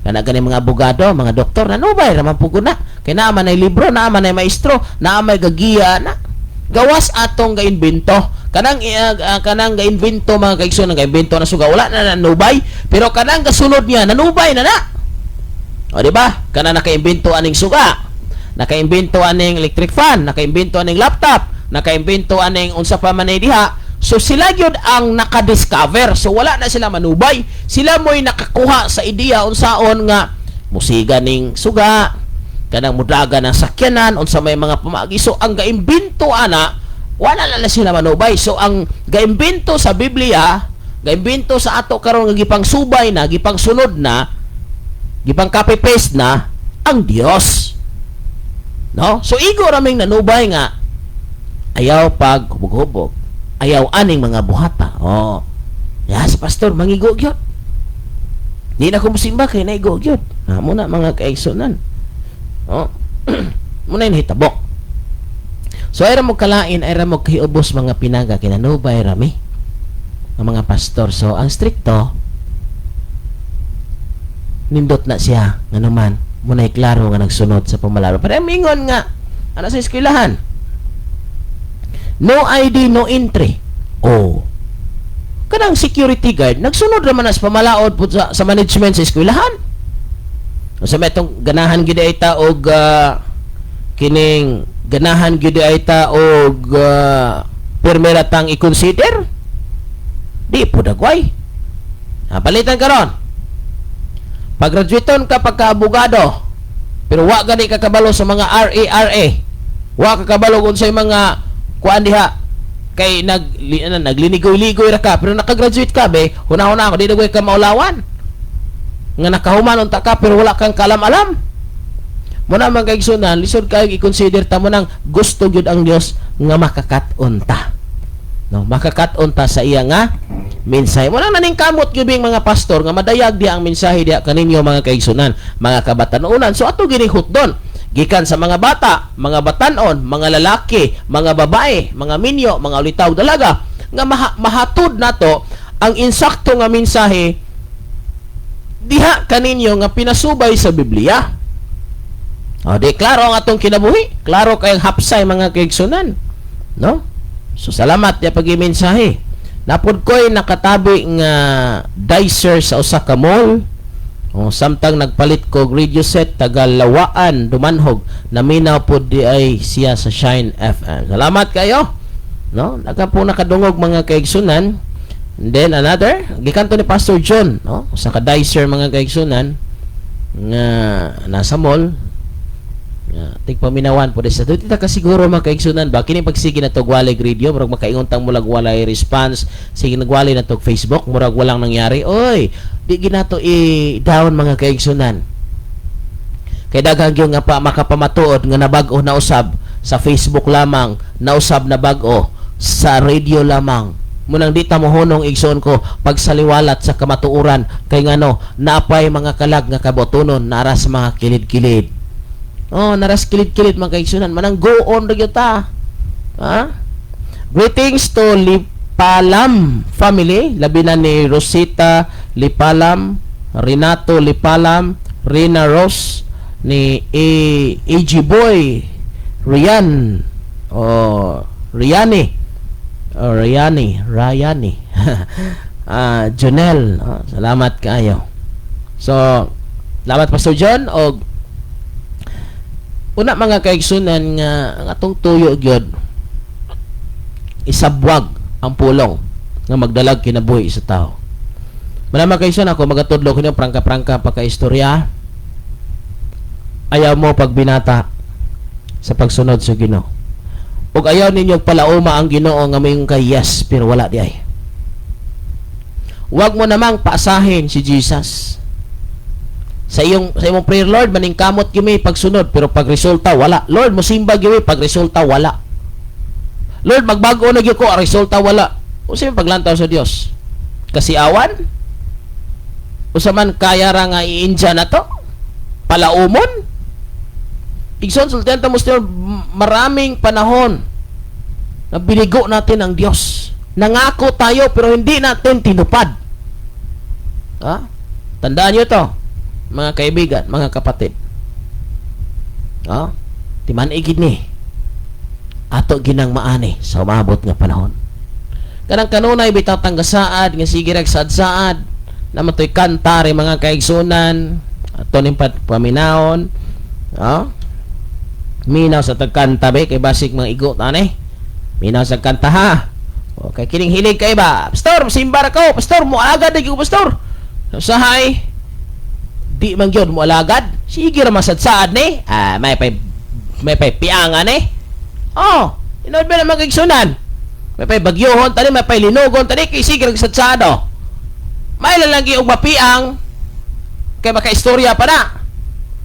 Kana gani mga abogado, mga doktor, nanubay raman po na. Kaya naaman ay libro, naaman ay maestro, naaman ay gagiya na. Gawas atong ga-invento. Kanang ga-invento mga kaigsunan, ga-invento na suga. Wala na nanubay. Pero kanang gasunod niya, nanubay na na. Di ba? Kanang naka-invento aning suga. Naka-invento aning electric fan, naka-invento aning laptop, naka-invento aning unsa pa man ay diha. So sila gyud ang naka-discover. So wala na sila manubay. Sila mo'y nakakuha sa ideya unsaon nga musiga ning suga, kanang mudaga ng sakyanan unsa may mga pamagi. So ang gaimbento ana wala na sila manubay. So ang gaimbento sa Biblia, gaimbento sa ato karon nga gipang subay na, gipang sunod na, gipang copy paste na ang Dios. No? So igo raming nanubay nga ayaw pag hubog-hubog, ayaw aning mga buhata. Oh. Yes, pastor, mangigo gyud. Di na ko musimba kay naigo gyud. Muna mga kaigsunan. Oh. Muna yung hitabo. So ay ra mo kalain, ay ra mo kiubos mga pinaga kinanubay rami ang mga pastor. So ang stricto nindot na siya nga naman muna klaro nga nagsunod sa pamalaro. Pero mingon nga ana sa eskwelahan, no ID, no entry. Oh, kanang security guard nagsunod naman as pamalaod po sa management sa eskwelahan. So may itong ganahan gid ay ta og kining ganahan gid ay ta og permera tang i-consider. Di po dagway. Palitan karon. Pag-graduaton ka pagka-abogado, pero wa gani ka kabalo sa mga RA. Wa ka kabalo unsay mga kuan diha kay naglinigoy-ligoy ra ka pero naka-graduate ka be, hunahuna ako di dagway ka maulawan. Nga nakahuman unta ka pero wala kang kalam-alam. Muna mga kaigsunan, lisod kayo i-consider ta mo nang gusto gyud ang Dios nga makakat-on ta. No, makakat-on ta sa iya nga mensahe. Muna naning kamot gyud mga pastor nga madayag di ang mensahe diha kaninyo mga kaigsunan, mga kabatanunan. So ato ginihut don gikan sa mga bata, mga batanon, mga lalaki, mga babae, mga minyo, mga ulitaw dalaga nga mahatod nato ang insakto nga mensahe diha kaninyo nga pinasubay sa Biblia. O di klaro ang atong kinabuhi, klaro kayang hapsay mga kaigsunan, no? So salamat ya pagi-mensahe. Napod ko'y nakatabi nga dicer sa usa ka mall. O samtang nagpalit ko radio set taga Lawaan Dumanhog, naminaw po di ay siya sa Shine FM. Salamat kayo, no? Naga po nakadungog mga kaigsunan. And then another, gikanto ni Pastor John, no? Sa ka-dicer mga kaigsunan nga nasa mall. Tigpaminawan po sa dito ka siguro mga kaigsunan ba kini pagsige na tog walay radio murag makaingon tang mulag walay response sige nagwalay na tog Facebook murag walang nangyari. Oy, di ginato i-down mga kaigsunan. Kay daghang gyud nga pa makapamatuod nga nabag-o na usab sa Facebook lamang, na usab na bag-o sa radio lamang. Munang di ta mohonong igsoon ko pagsaliwalat sa kamatuoran kay ngano naapay mga kalag nga kabotonon nara sa mga kilid-kilid. Oh, naras kilid-kilid mga kaigsunan manang go on ra gyud ta. Ha? Greetings to Lipalam family, labi na ni Rosita Lipalam, Renato Lipalam, Rina Rose, ni AG Boy, Rian, Riani, Jonel, salamat kayo. So, salamat Pastor John og una mga kaigsunan nga ang atong tuyo gyud isabwag ang pulong nga magdalag kinabuhi sa tao. Manama kaigsunan ako magatudlo kini prangka-prangka pagkaistorya. Ayaw mo pagbinata sa pagsunod sa Ginoo. Ug ayaw ninyo palauma ang Ginoo nga mayong kay yes pero wala di ay. Huwag mo namang paasahin si Jesus. Sa imong prayer, Lord, maning kamot gyud pagsunod pero pag resulta wala. Lord, mosimba gyud pag resulta wala. Lord, magbago na gyud ko, ang resulta wala. Usa man paglantaw sa Dios. Kasi awan? Usa man kaya ra nga i-inja na to? Palaumon? Igsoon sultan ta Muslim maraming panahon na binigo natin ang Dios. Nangako tayo pero hindi natin tinupad. Ha? Tandaan niyo to, mga kaibigan, mga kapatid. Timan igid ni ato ginang maani sa umabot nga panahon. Kanang kanunay bitaw tanggasaad nga sige rag saad-saad na matoy kanta ri mga kaigsunan ato ning paminahon. Minaw sa tagkanta be kay basik mga igo tani. Minaw sa kanta ha. Okay, kining hilig kay ba? Pastor, simbar ako. Pastor, mo agad gyud pastor. Sahay di man gyud mo alagad Sige ra masadsaad ni. May pay piangan ni. Oh, inood ba naman kagsunan? May pay bagyohon tani, may pay linugon tani, kay sige ra sadsaad oh. May lalagi og mapiang kay makaistorya pa na.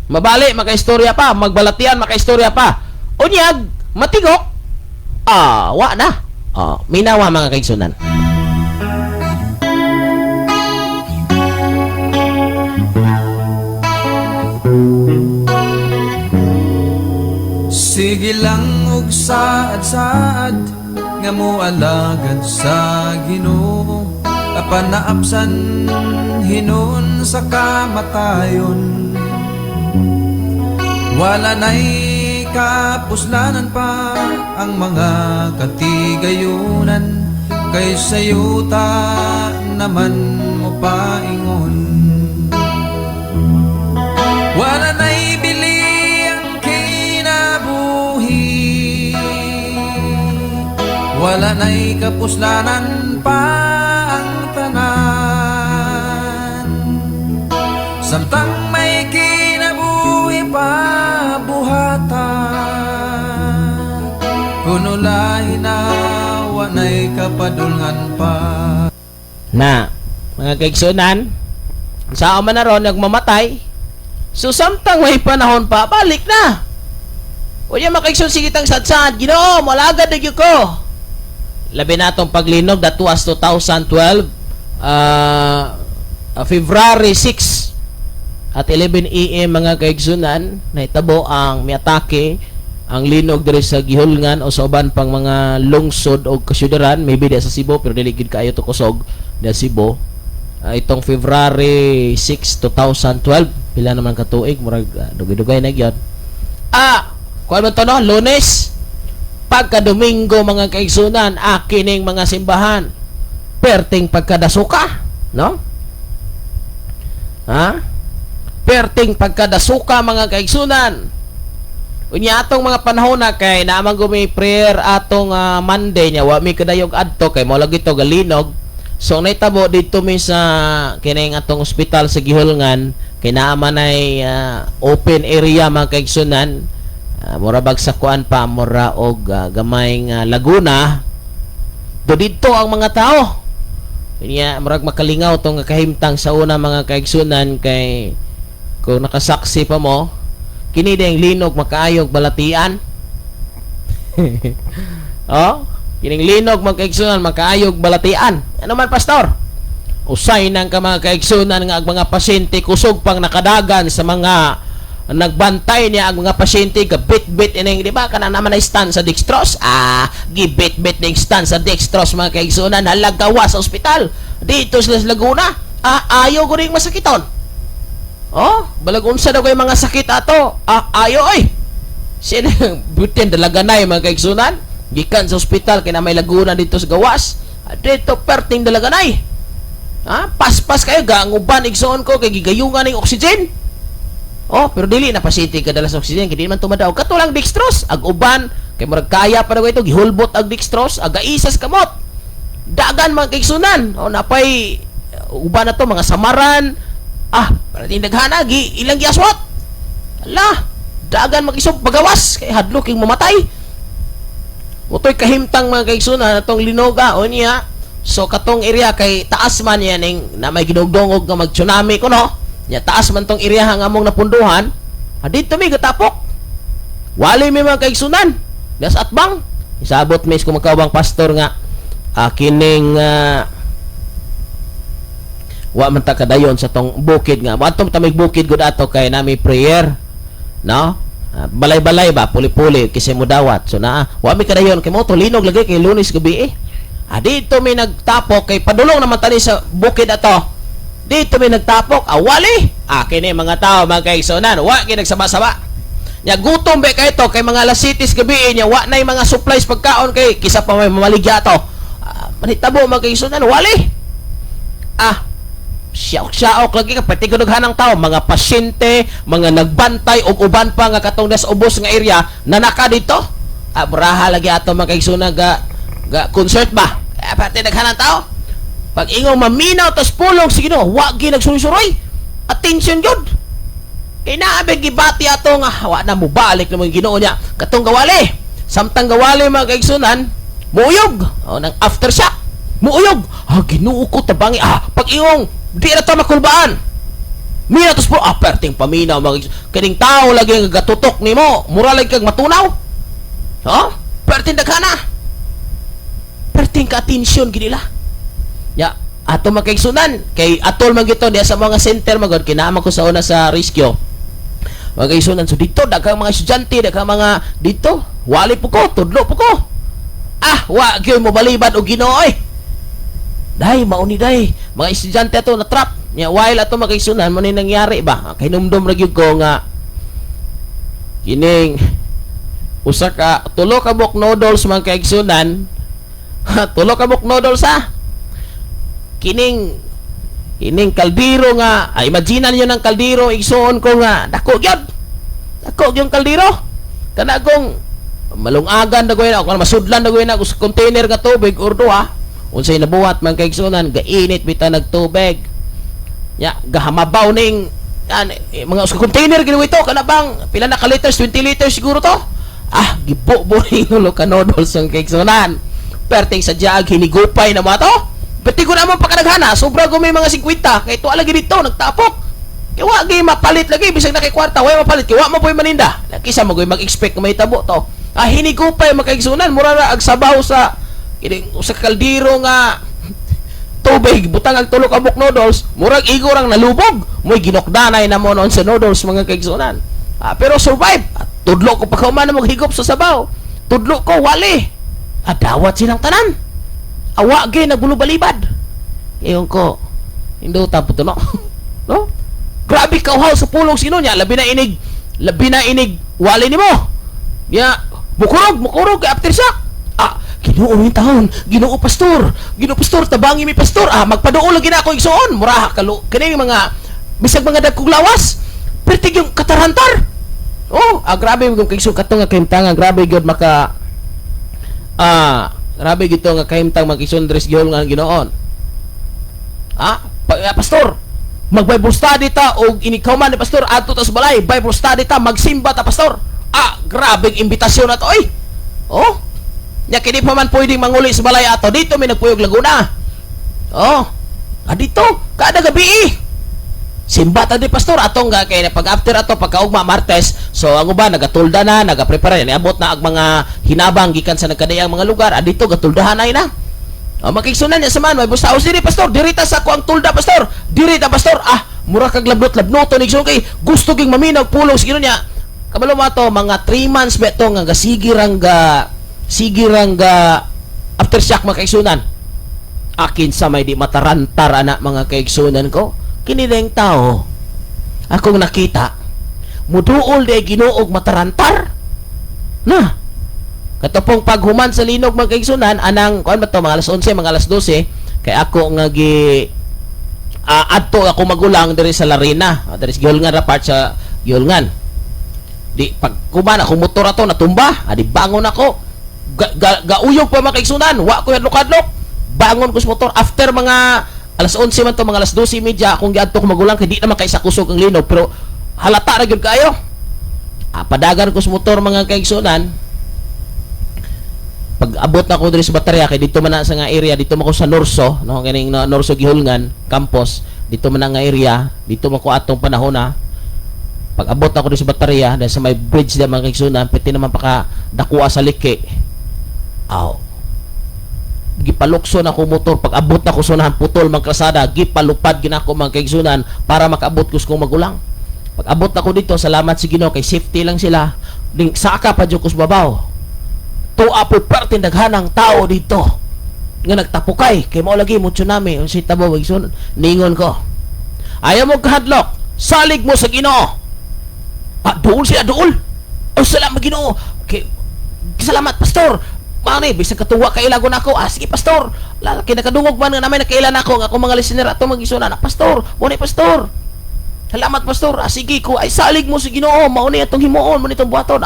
Mabali makaistorya pa, magbalatian makaistorya pa. Unyag matigok. Wa na. Minawa mga kaigsunan. Sige lang og saad-saad nga mo alagad sa Ginoo, apan naapsan hinon sa kamatayon. Wala na'y kapuslanan pa ang mga katigayunan, kay sayuta naman mo paingon. Wala na'y bili ang kinabuhi, wala na'y kapuslanan pa ang tanan. Samtang may kinabuhi pa buhatan, kuno lahi na wanay kapadulngan pa. Na, mga kaigsunan, sa man na ron nagmamatay, so samtang may panahon pa, balik na. O yan makaigsun, sige tang sadsad, Ginoo, malagad na ko. Labi na itong paglinog, that was 2012, February 6, at 11 AM mga kaigsunan, naitabo ang miatake ang linog diri sa Gihulngan o sa uban pang mga lungsod o kasyudaran, maybe di sa Cebu pero dili gid kaayo to kusog di sa Cebu. Itong February 6, 2012, pila naman ka tuig, murag dugay-dugay na gyud. Kuan man to no, Lunes, pagka Domingo mga kaigsunan, kining mga simbahan perting pagkadasuka, no? Perting pagkadasuka mga kaigsunan. Unya atong mga panahon na kay naamang gumi prayer atong Monday nya, wa mi kadayog adto kay mao lagi to galinog. So naitabo dito mi sa kining atong ospital sa Gihulngan, kay naaman ay open area mga kaigsunan. Mura bagsakuan pa, mura og gamay nga laguna. Do dito ang mga tao. Kanya murag makalingaw tong kahimtang sa una mga kaigsunan, kay kung nakasaksi pa mo, kini ding linog makaayog balatian. Kining linog mga kaigsunan makaayog balatian. Ano man pastor? Usay nang ka mga kaigsunan nga ang mga pasyente kusog pang nakadagan sa mga nagbantay niya ang mga pasyente, gabit-bit ining, di ba kana naman na stand sa dextrose, gibit-bit ning stand sa dextrose mga kaigsunan, halagawa sa ospital dito sa Laguna. Ayaw ko rin masakiton. Balag unsa daw kay mga sakit ato, ayaw ay sino butin dalaga na mga kaigsunan gikan sa ospital kay na may Laguna dito sa gawas, dito perting dalaga na paspas kayo ganguban igsoon ko kay gigayungan ning oxygen. Pero dili na pasyente kadalas oxygen, kay di man tumadaog katulang dextrose, ag uban kay murag kaya pa daw ito gihulbot ag dextrose, aga isas kamot dagan mga kaigsunan. Napay uban na to mga samaran, para tindaghana ilang giaswat, dagan mag-isog pagawas kay hadlok ing mamatay. Utoy kahimtang mga kaigsunan atong linoga o niya. So katong area kay taas man yan na may ginugdongog nga mag-tsunami ko no. Nya taas man tong area nga among napunduhan, dito mi gatapok. Wali mi mga kaigsunan. Das atbang isabot mis ko makawang pastor nga kining wa man ta kadayon sa tong bukid nga. Adtong tamig bukid gud ato kay nami prayer, no? Balay-balay ba, puli-puli kasi mo dawat. So wa mi kadayon kay mo to linog lagi kay Lunes gabi. Dito mi nagtapok kay padulong naman tani sa bukid ato. Dito may nagtapok, wali. Kini mga tao, mga kaigsunan, wa ginagsaba-saba. Nya gutom ba kay to kay mga lasitis gabi nya, wa nay mga supplies pagkaon kay kisa pa may mamaligya to. Manitabo mga kaigsunan, wali. Siyaok lagi ka pati kadughanang tao, mga pasyente, mga nagbantay og uban pa nga katong des ubos nga area nanaka dito. Braha lagi ato mga kaigsunan ga concert ba. Pati daghanang tao. Pag ingong maminaw tas pulong sige no, wa gi nagsuroy-suroy. Attention gyud. Kay naabig gibati ato nga wa na mo balik na mga Ginoo niya. Katong gawali. Samtang gawali mga kaigsunan, muuyog. O nang aftershock. Muuyog. Ginoo ko tabangi. Pag ingong di na ta makulbaan. Minatos po, perting paminaw mga kaning tao lagi ang gatutok nimo. Mura lagi kag matunaw. Perting daghana. Perting ka-atensyon ginila. Ya, ato makaigsunan kay atol man gito diya sa mga center magod kinama ko sa una sa rescue. Mga kaigsunan, so dito daghang mga estudyante, daghang mga dito, wali po ko, tudlo po ko. Wa gyud mo balibad og Ginoo oy. Day mauni day, mga estudyante ato na trap. Nya while ato makaigsunan mo ni nangyari ba? Kay numdum ra gyud ko nga kining usa ka tulo ka bok noodles mga kaigsunan. Tulo ka bok noodles kining kaldero nga imagine niyo ng kaldero igsuon ko nga dako yung kaldero kana kong malungagan dagoy na kung masudlan dagoy na sa container nga tubig or duha unsay nabuhat man kay igsuonan gainit bitaw nagtubig nya gahamabaw ning mga sa container ginawa ito kana bang pila na ka liters 20 liters siguro to gibo-bo ning ulo ka noodles ang kay igsuonan perting sa diag hinigupay na mo to. Pati ko naman pakadaghana, sobra ko may mga 50. Kaya ito lagi dito, nagtapok. Kaya wag mapalit lagi, bisag na kay kwarta, wag mapalit. Kaya wag mo po yung maninda. Kisa mo mag-expect na may tabo to. Hinigupay makaigsunan, mura na agsabaw sa kaldero nga tubig, butang ang tulo ka bok noodles, murag igorang nalubog. Mo'y ginokdanay na mo noon sa noodles mga kaigsunan. Pero survive. Tudlo ko pa kauman na maghigop sa sabaw. Tudlo ko, wali. Dawat silang tanan. Awa gay nagulubalibad. Ewan ko. Hindi tapo to no. No? Grabe kauhaw sa pulong sino niya. Labi na inig wali nimo. Ya, mukurog kay aftershock. Ginoo yung taon. Ginoo pastor, tabangi mi pastor. Magpaduol lagi na ako igsuon. Muraha kalo. Kani mga bisag mga dagkog lawas. Pertig yung katarantar. Grabe yung kaigsuon kato nga kaimtangan. Grabe gyud maka grabe gito nga kahimtang mag-isundres gihol nga Ginoon. Pastor, mag-Bible study ta o inikawman ni pastor adto ta sa balay, Bible study ta, magsimba ta pastor. Grabe imbitasyon na to oy. Nya kini pa man pwedeng manguli sa balay ato dito may nagpuyog Laguna. Dito kada gabi. Simba ta di pastor atong ga kay pag after ato pagkaugma Martes so ang uban nagatulda na nagaprepare ni abot na ang mga hinabang gikan sa nagkadayang mga lugar dito gatuldahan ay na makigsunan niya sa man may busaos diri pastor dirita sa ko ang tulda pastor dirita pastor mura kag lablot-labnoto nig kay gusto ging maminaw pulong siguro niya kabalo mo to mga 3 months beto nga sigirang ga aftershock makaigsunan akin sa may di matarantar ana mga kaigsunan ko kinideng tao akong nakita muduol di Ginuog matarantar na katapong paghuman sa linog magkaigsunan anang kuan ba to mga alas 11 mga alas 12 kay ako nga adto ako magulang diri sa Larina diri sa Gihulngan ra part sa Gihulngan di pag kuman ako motor ato natumba di bangon ako gauyog pa makaigsunan wa ko hadlok-hadlok bangon ko sa motor after mga alas 11 man to mga alas 12:30 akong giadto ko magulang kay di naman kay sa kusog ang linog pero halata ra gyud kayo. Padagan ko sa motor mga kaigsunan. Pag abot na ko diri sa baterya kay dito man na sa nga area dito man ko sa Norso no kaning Norso Gihulngan campus dito man na nga area dito man ko atong panahon na pag abot na ko diri sa baterya dahil sa may bridge da mga kaigsunan pwede naman paka dakuha sa liki. Gipalukso na ko motor pag abot na ko sunahan putol mang kalsada gipalupad ginako mga kaigsunan para makaabot ko sa kong magulang pag abot na ko dito salamat si Ginoo kay safety lang sila ding saka pa jud ko sa babaw tuwa po parte daghanang tao dito nga nagtapukay kay mao lagi mo tsunami unsay tabaw igsuon ningon ko ayaw mo kahadlok salig mo sa Ginoo duol siya duol salamat Ginoo kay salamat pastor Mani, bisag katuwa kailagon ako. Sige pastor. Lalaki nakadungog man nga namay nakailan ako nga akong mga listener ato magisunan. Pastor, mo ni pastor. Salamat pastor. Sige ko ay salig mo sa Ginoo. Mao ni atong himuon mo nitong buhaton.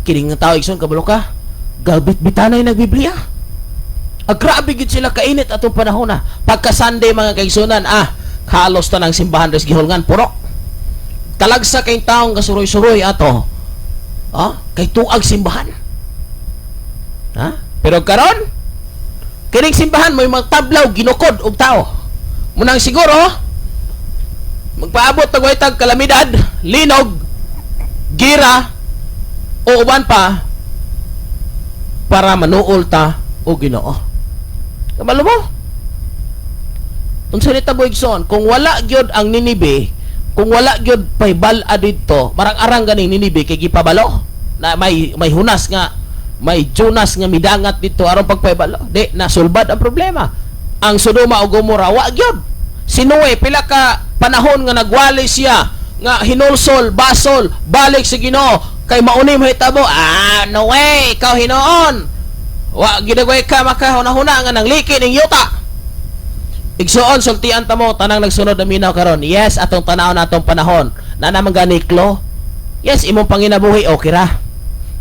Kining nga tao igsoon kabalo ka. Galbit-bitanay nagbiblia. Grabe gid sila kainit atong panahon na. Pagka Sunday mga kaigsunan, halos tanang simbahan res Gihulngan puro. talagsa kay taong kasuroy-suroy ato. Kay tuag simbahan. Pero karon, kining simbahan mo mga tablaw ginukod og tao. Munang siguro magpaabot tag tag kalamidad, linog, gira o uban pa para manuol ta o Ginoo. Kabalo mo? Unsa ni tabo igsoon, kung wala gyud ang Ninibe, kung wala gyud pay bal-a didto, marang-arang ganing Ninibe kay gipabalo na may hunas nga, may Jonas nga midangat dito aron pagpaybalo. Di nasulbad ang problema. Ang Sodoma ug Gomora wa gyud. Si Noe pila ka panahon nga nagwali siya nga hinulsol, basol, balik sa Ginoo kay mauni mahitabo. Noe, ikaw hinoon. Wa gidagway ka makahuna-huna nga nang liki ning yuta. Igsuon sultian ta mo tanang nagsunod na minaw karon. Yes, atong tanaw na atong panahon. Na naman ganiklo. Yes, imong panginabuhi okay ra.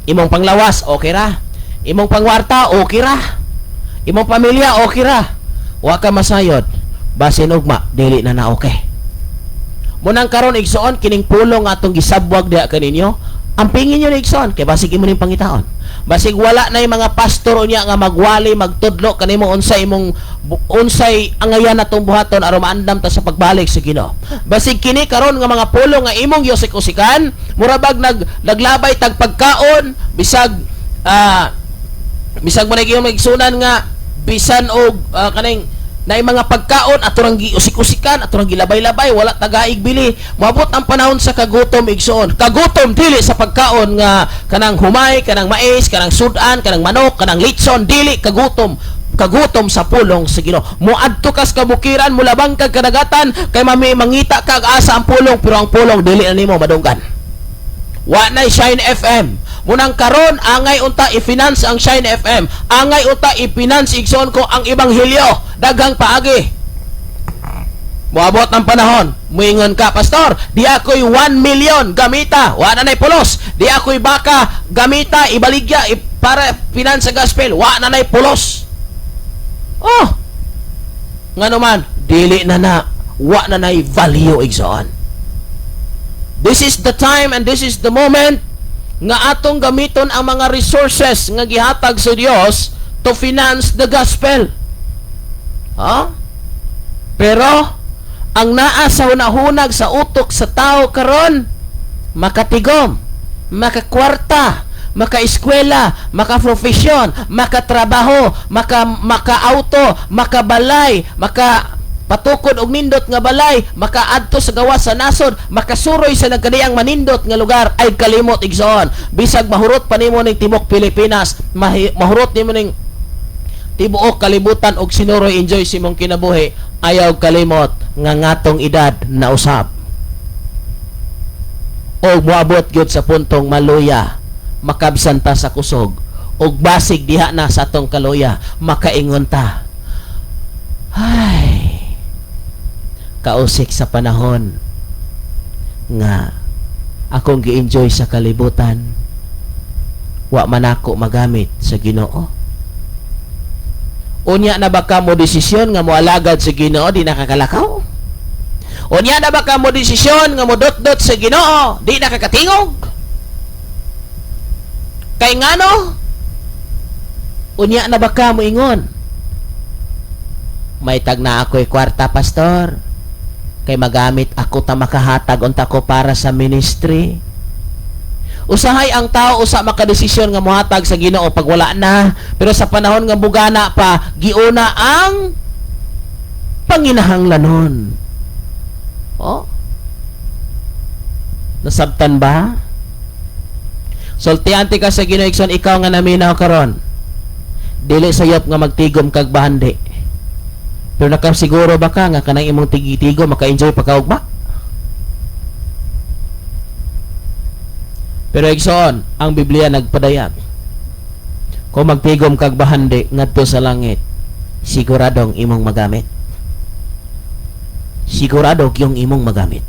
Imong panglawas okay ra. Imong pangwarta okay ra. Imong pamilya okay ra. Wa ka masayod. Basin ugma dili na okay. Munang karon igsuon kining pulong atong gisabwag diha kaninyo. Ampingin nyo na igsoon, kaya basig imo ning pangitaon. Basig wala na yung mga pastor niya nga magwali, magtudlo, kanimo unsay angayan na itong buhaton aron maandam ta sa pagbalik sa Ginoo. Basig kini karon nga mga pulong nga imong yosik-usikan, murabag naglabay tag pagkaon, bisag mo na gyud magsunan nga bisan og kaning na mga pagkaon ato rang giusik-usikan, ato rang gilabay-labay, wala tagaig bili. Moabot ang panahon sa kagutom igsoon. Kagutom dili sa pagkaon nga kanang humay, kanang mais, kanang sudan, kanang manok, kanang litson, dili kagutom sa pulong sa Ginoo. Moadto kas kabukiran, mulabang kag kadagatan kay mangita kag asa ang pulong, pero ang pulong dili na nimo madunggan. Wa na Shine FM. Munang karon angay unta i-finance ang Shine FM. Angay unta i-finance igsoon ko ang ebanghelyo. Daghang paagi. Moabot ang panahon. Muingon ka, pastor, di ako'y 1 million gamita. Wa na nay pulos. Di ako'y baka gamita, ibaligya para finance sa gospel. Wa na nay pulos. Ngano man, dili na wa na nay value igsoon. This is the time and this is the moment nga atong gamiton ang mga resources nga gihatag sa Dios to finance the gospel. Pero ang naa sa hunahunag sa utok sa tao karon, makatigom, makakwarta, makaeskwela, makaprofesyon, makatrabaho, maka-auto, makabalay, patukod og nindot nga balay, makaadto sa gawas sa nasod, makasuroy sa nagkadiyang manindot nga lugar, ay kalimot igsoon. Bisag mahurot pa nimo ning tibok Pilipinas, mahurot nimo ning tibuok kalibutan og sinuroy enjoy si mong kinabuhi, ayaw kalimot nga ngatong edad na usab. Og moabot gyud sa puntong maluya, makabsan ta sa kusog, og basig diha na sa atong kaluya, makaingon ta. Ay, kausik sa panahon nga akong gi-enjoy sa kalibutan, wa man ako magamit sa Ginoo. Unya na ba ka mo desisyon nga moalagad sa Ginoo, di nakakalakaw? Unya na ba ka mo desisyon nga modot-dot sa Ginoo, di nakakatingog? Kay ngano? Unya na ba ka mo ingon? May tag na ako'y kwarta, pastor, kay magamit ako ta makahatag unta ko para sa ministry. Usahay ang tao usa makadesisyon nga mohatag sa Ginoo pag wala na, pero sa panahon nga bugana pa giuna ang panginahanglanon. Nasabtan ba? Sultiante ka sa Ginoo igsoon, ikaw nga naminaw karon, dili sayop nga magtigom kag bahandi. Pero nakasiguro ba ka nga kanang imong tigitigo maka-enjoy pagkaugma? Pero igsoon, ang Biblia nagpadayag, kung magtigom kag bahandi ngadto sa langit, siguradong imong magamit. Sigurado yung imong magamit.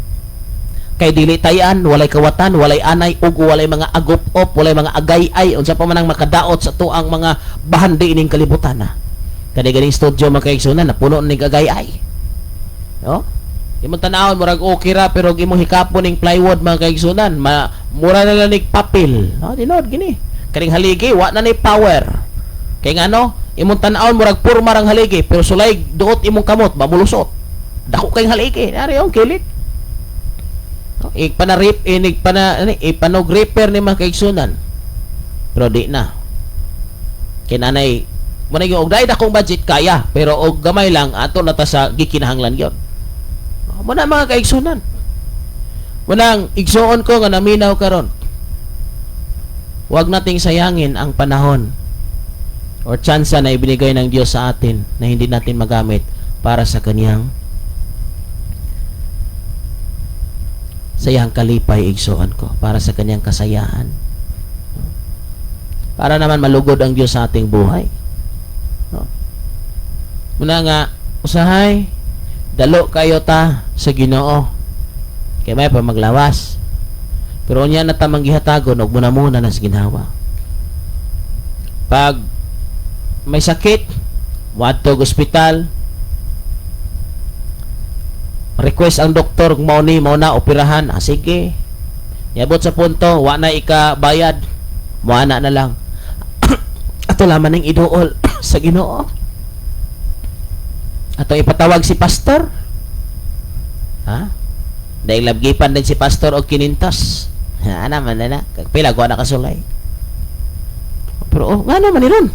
Kay dili tayan, walay kawatan, walay anay, ug walay mga agop-op, walay mga agay-ay, unsa pa man ang makadaot sa tuang mga bahandi ining kalibutan na. Kani ganing studio makaigsunan na puno ning agay-ay. Imong tanawon murag okay ra pero imong hikapon ning plywood mga kaigsunan, mura na lang nig papel. Dinod gini. Kaning haligi wa na ni power. Kay ngano, imong tan-awon murag purma rang haligi pero sulay duot imong kamot mamulusot. Dako kay haligi, ari yung kilit. Ipanog repair ni mga kaigsunan. Pero di na. Kinanay mo na yung og dakong budget kaya pero og gamay lang ato na ta sa gikinahanglan gyud. Muna mga kaigsunan. Munang igsuon ko nga naminaw karon. Huwag nating sayangin ang panahon or tsansa na ibinigay ng Diyos sa atin na hindi natin magamit para sa Kanyang sayang kalipay, igsuon ko, para sa Kanyang kasayahan. Para naman malugod ang Diyos sa ating buhay. Muna nga, usahay, dalo kayo ta sa Ginoo kay may pa maglawas pero unya na ta manggihatagon og muna na sa ginhawa. Pag may sakit wadto og ospital, request ang doktor kung mao na operahan, sige, yabot sa punto wa na ikabayad, muana na lang ato laman ning iduol sa Ginoo. Ato ipatawag si pastor. Dahil labgipan din si pastor og 500. Naman na. Pila ko na kasulay. Pero nga naman niron.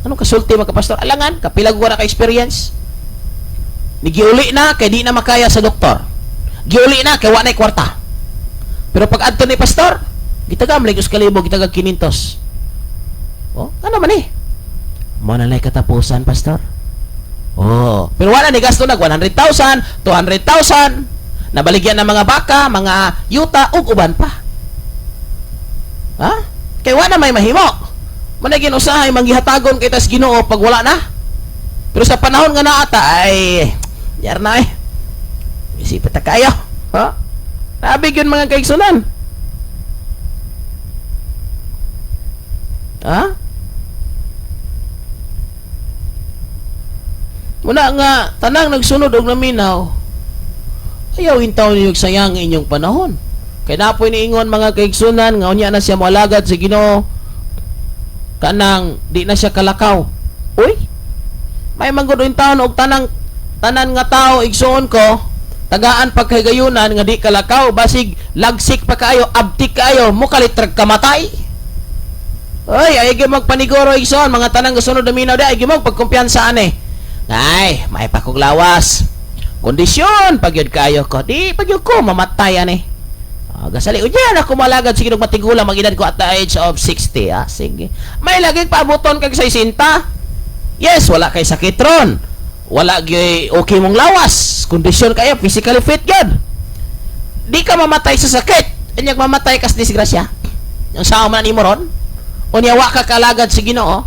Anong kasulti mga pastor? Alangan, kapila ko na ka-experience. Giuli na kay di na makaya sa doktor. Giuli na kay wa na kwarta. Pero pag adto ni pastor, gitagam lang us kalibo, gitagag 500. Nga naman mo na lay katapusan, pastor. Pero wala ni gasto nag 100,000, 200,000, nabaligyan ng mga baka, mga yuta, ug uban pa. Kay wala may mahimo. Managin usahay manggihatagon kay tas Ginoo pag wala na. Pero sa panahon nga naata ay yar na isipit ta kayo. Sabi yun mga kaigsunan. Muna nga, tanang nagsunod og naminaw, ayaw hintaw niyo sayang inyong panahon. Kaya napoy niingon mga kaigsunan, nga unya na siya moalagad sa Ginoo, kanang di na siya kalakaw. Uy, may manggudoin taon og tanan nga tao, igsuon ko, tagaan pagkagayunan nga di kalakaw, basig lagsik pa kayo, abtik kayo, mukalitrag kamatay. Uy, ay magpaniguro igsuon, mga tanang gasunod naminaw di, ay pagkumpiyansaan Ay, may pakuglawas. Kondisyon, pagyod kayo ko. Di, pagyod ko, mamatay gasali, unya na kumalagad. Sige, matigulang, mag-edad ko at the age of 60. Sige. May laging paabuton kag 60. Yes, wala kay sakit ron. Wala okay mong lawas. Kondisyon kayo, physically fit yun. Di ka mamatay sa sakit. Inyag mamatay kas disgrasya. Yung sao man ni mo ron. Unya, wa ka kalagad sa Ginoo.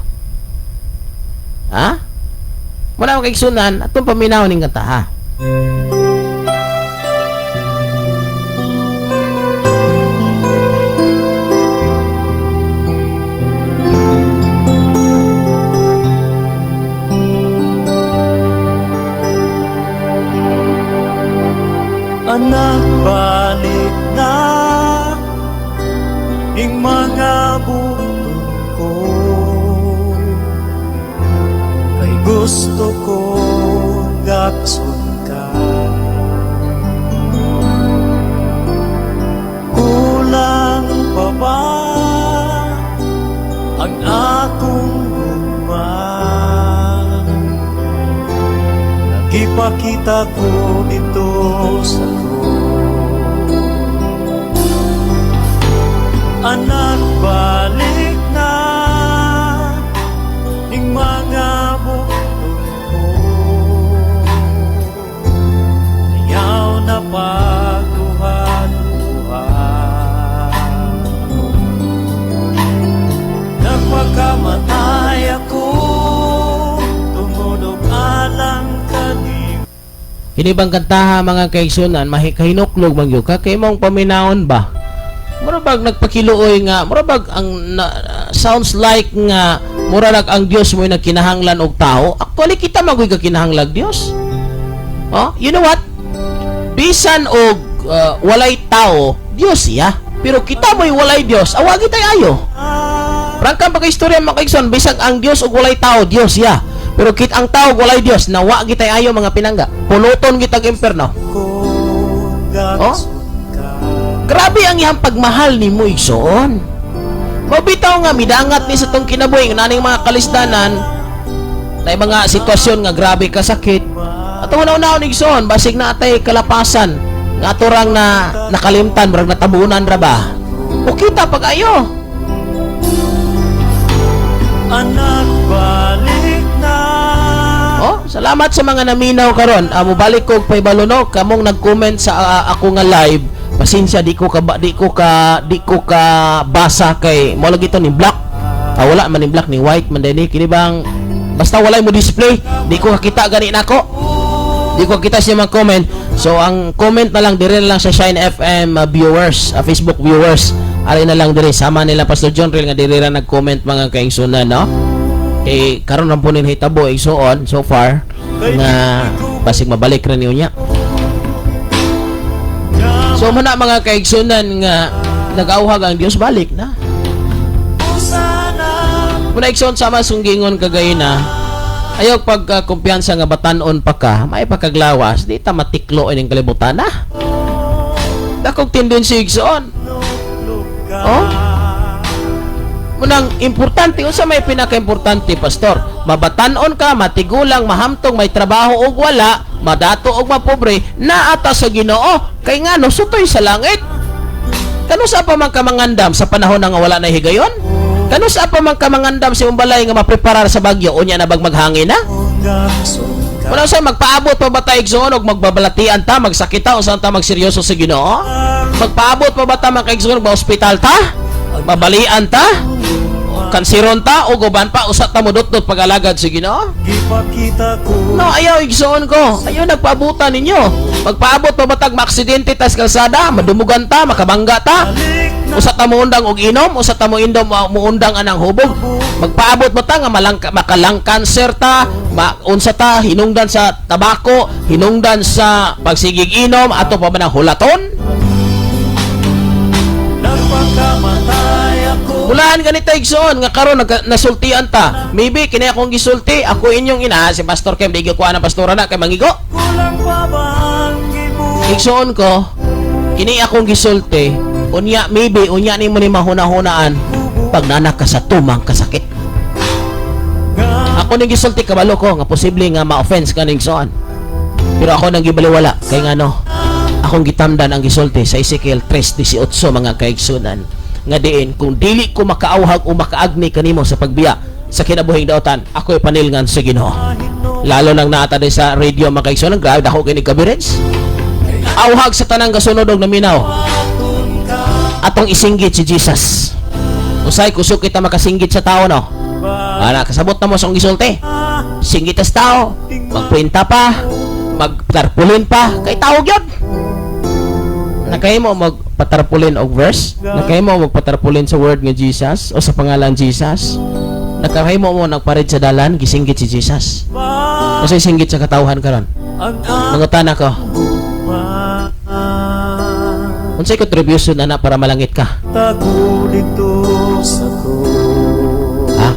Muna mga kaigsunan, atong paminaw ning kanta Anak, balik na ing mga butong ko. Gusto ko gakson ka. Kulang pa ba ang akong gugma? Nagipakita ko dito sa ko. Anak, balik na ing mga na pagduhan-duhan. Nagpakamatay ako, tumunog alang kanig. Hinibang kantaha mga kaigsunan, mahikahinuklog magyo ka kay mong paminaon ba? Murabag nagpakiluoy nga, murabag ang sounds like nga murag ang Dios mo nagkinahanglan og tao. Actually kita magoy ka kinahanglan Dios. You know what? bisan og walay tao, Dios siya. Pero kita mo'y walay Dios, awagi tayo ayo. Prangka pa istorya mga kaigsoon, bisag ang Dios og walay tao, Dios siya. Pero kit ang tao walay Dios, nawa gitay ayo mga pinangga. Puluton gitag imperno. Oh? Grabe ang iyang pagmahal ni mo igsoon. Mabitaw nga midangat ni sa tong kinabuhi naning mga kalisdanan na mga sitwasyon nga grabe kasakit. At una-una ni igsoon, basig na atay kalapasan nga aturang na nakalimtan, marag natabunan ra ba. O kita pag ayo. Anak, balik na. Oh, salamat sa mga naminaw karon. Mubalik ko pay balunok kamong nag-comment sa ako nga live. Pasensya di ko ka basa kay mo lagi to ni black. Wala man ni black ni white man din kini bang basta walay mo display, di ko kakita gani nako. Di ko kita siya mag-comment. So ang comment na lang dire na lang sa Shine FM viewers, Facebook viewers. Ari na lang dire sama nila Pastor John Real nga dire ra nag-comment mga kaigsunan, no? Karon lang po nin hitabo igsuon so far nga basig mabalik ra niya. So muna mga kaigsunan nga nag-auhag ang Dios balik na. Muna igsoon sama sunggingon kagay na ayaw pagkumpiyansa nga batanon pa ka, may pagkaglawas, di ta matiklo ining kalibutan na. Dakog tendency igsoon. Oh? Munang importante, unsa may pinaka-importante, pastor? Mabatanon ka, matigulang, mahamtong, may trabaho o wala, madato o mapobre, naata sa Ginoo. Kay nga no, sutoy sa langit. Kano sa pa man ka mangandam sa panahon nga wala na higayon? Kano sa pa man ka mangandam sa umbalay nga mapreparar sa bagyo unya na bag maghangin na? Wala sa magpaabot pa ba ta igsoon og magbabalatian ta, magsakita o saan ta magseryoso sa Ginoo? Magpaabot pa ba ta makaigsoon ba ospital ta? Babalian ta? Kansiron ta o guban pa usa ta modot-dot pag-alagad sa Ginoo? No, ayaw igsoon ko. Ayaw nagpaabutan ninyo. Magpaabot pa ba tag maaksidente ta sa kalsada, madumugan ta, makabangga ta? Usa ta mo undang og inom, usa ta mo indom mo undang anang hubog. Magpaabot ba ta nga makalang cancer ta, unsa ta hinungdan sa tabako, hinungdan sa pagsigig inom ato pa ba nang hulaton? Mulahan ganito igsoon nga karon nasultian ta. Maybe kini akong gisulti, ako inyong ina si Pastor Kem di ko ana pastora na kay mangigo. Igsoon ko kini akong gisulti. Unya maybe unya nimo ni mahuna-hunaan pag nanak ka sa tumang kasakit. Ako ning gisulti kabalo ko nga posible nga ma-offense ka ning igsoon. Pero ako nang gibaliwala kay ngano akong gitamdan ang gisulti sa Ezekiel 3:18 mga kaigsunan nga diin kung dili ko makaawhag o makaagni kanimo sa pagbiya sa kinabuhing daotan ako'y panilngan sa Ginoo. Lalo nang naata din sa radio mga kaigsunan, grabe dako kini kabireds. Awhag sa tanang kasunod og naminaw atong isinggit si Jesus. Usay kusog kita makasinggit sa tao, no? Ana kasabot na mo sa gisulti. Singgit as tao, magpuinta pa, magtarpulin pa kay tao gyud. Nakahimo magpatarpulin og verse? Nakahimo magpatarpulin sa word nga Jesus o sa pangalan Jesus? Nakahimo mo nagparid sa dalan gisinggit si Jesus? Kasi singgit sa katawhan karon. Mangutan ako. Unsay contribution ana para malangit ka?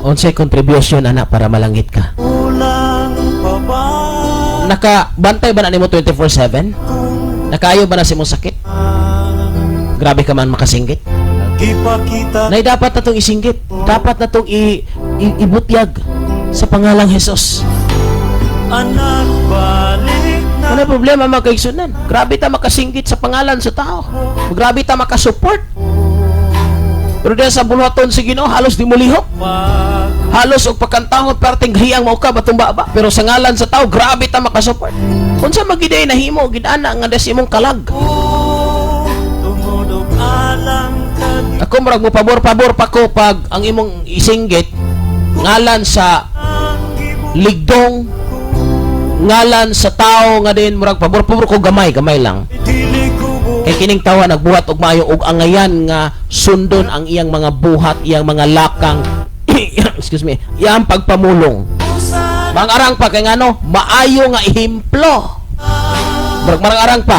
Unsay contribution ana para malangit ka? Nakabantay ba na nimo 24/7? Nakaayo ba na si mong sakit? Grabe ka man makasinggit. Nay dapat na itong isinggit. Dapat na itong ibutyag sa pangalang Jesus. Ano problema mga kaigsunan? Grabe ta makasinggit sa pangalan sa tao. Grabe ta makasupport. Pero dahil sa buluhaton sa Ginoo halos di mo lihok. Halos og pagkantahon perting hiyang mao ka batong baba. Pero sa ngalan sa tao grabe ta makasupport. Unsa magiday nahimo gid-ana nga des imong kalag. Ako murag mo pabor-pabor pa ko pag ang imong isinggit ngalan sa ligdong, ngalan sa tao nga din murag pabor-pabor ko gamay lang. Kay kining tawa nagbuhat og maayo og angayan nga sundon ang iyang mga buhat, iyang mga lakang excuse me, iyang pagpamulong. Mangarang pa kay ngano maayo nga ehemplo. Marang arang pa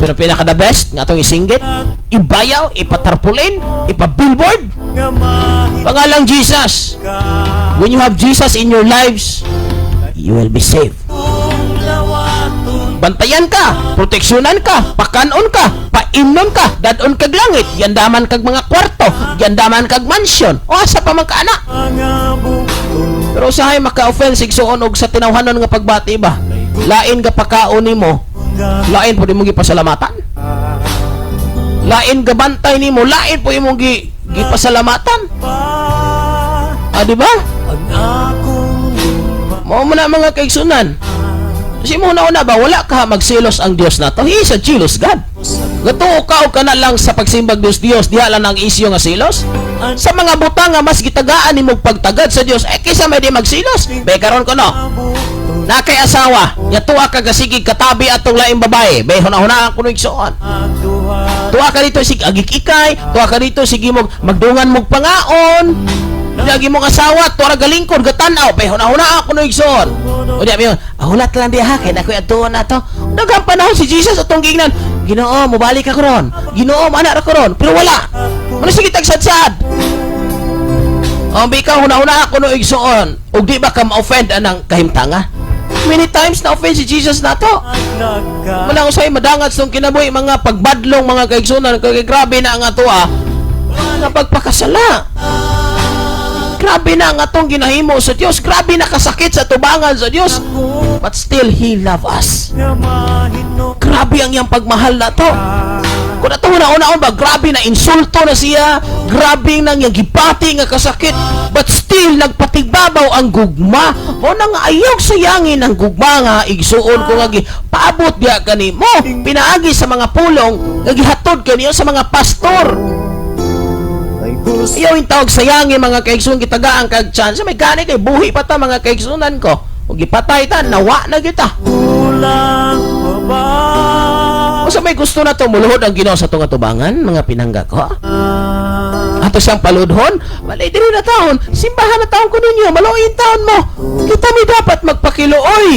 Pero pinaka the best nga atong isinggit, ibayaw, ipatarpulin, ipabillboard. Pangalang Jesus. When you have Jesus in your lives, you will be saved. Bantayan ka, proteksyonan ka, pakanon ka, paimnon ka, dadon kag langit, yandaman kag mga kwarto, yandaman kag mansyon, o asa pa magkaanak. Pero usahay maka-offense igsuon og sa tinawhanon nga pagbati ba? Lain ka pakaon nimo, lain po mo gipasalamatan. Lain ka bantay nimo, lain po imong gipasalamatan. Di ba? Mao man na mga kaigsunan. Kasi muna ba, wala ka magsilos ang Diyos na to. He is a jealous God. Gatuo ka o ka na lang sa pagsimbag Diyos, diha lang ang isyo nga silos. Sa mga butang nga mas gitagaan ni mong pagtagad sa Diyos, kaysa may di magsilos. Karon ko no, na kay asawa, yatuwa ka kasigig katabi atong laing babae, huna-hunaan ko no igsoon. Tuwa ka dito sig agik-ikay, tuwa ka dito sige magdungan mong pangaon. Lagi mong asawa, tuwa galingkod, gatanaw, huna-hunaan ko no igsoon. O di amin, hulat lang diha, kaya na ko yatuon na to. Nagang panahon si Jesus atong gingnan, Ginoo, mubalik ka ron. Ginoo, anak ka ron. Pero wala. Ano sige tagsad-sad? Bika, huna-huna ako no igsoon. O di ba ka ma-offend anang kahimtanga? Many times na-offend si Jesus na to. Malang usay madangat sa kinabuhi mga pagbadlong mga kaigsunan. Kaya grabe na ang atua nga pagpakasala. Grabe na nga itong ginahimo sa Diyos. Grabe na kasakit sa tubangan sa Diyos. But still, He love us. Grabe ang iyang pagmahal na to. Kung ito una-una ba, grabe na insulto na siya. Grabe na iyang gipati nga kasakit. But still, nagpatigbabaw ang gugma. O nang ayog sayangin ang gugma nga igsuon ko nga paabot diya kanimo. Pinaagi sa mga pulong, nagihatod kaniyo sa mga pastor. Iyaw yung tawag sayangin mga kaigsunan gitagaan kag chance may gani kay buhi pa ta mga kaigsunan ko o gipatay ta nawa na kita o sa may gusto na to muluhod ang Ginoo sa itong atubangan mga pinangga ko ato siyang paludhon malay diri na taon simbahan na taon ko ninyo maluin taon mo kita may dapat magpakiluoy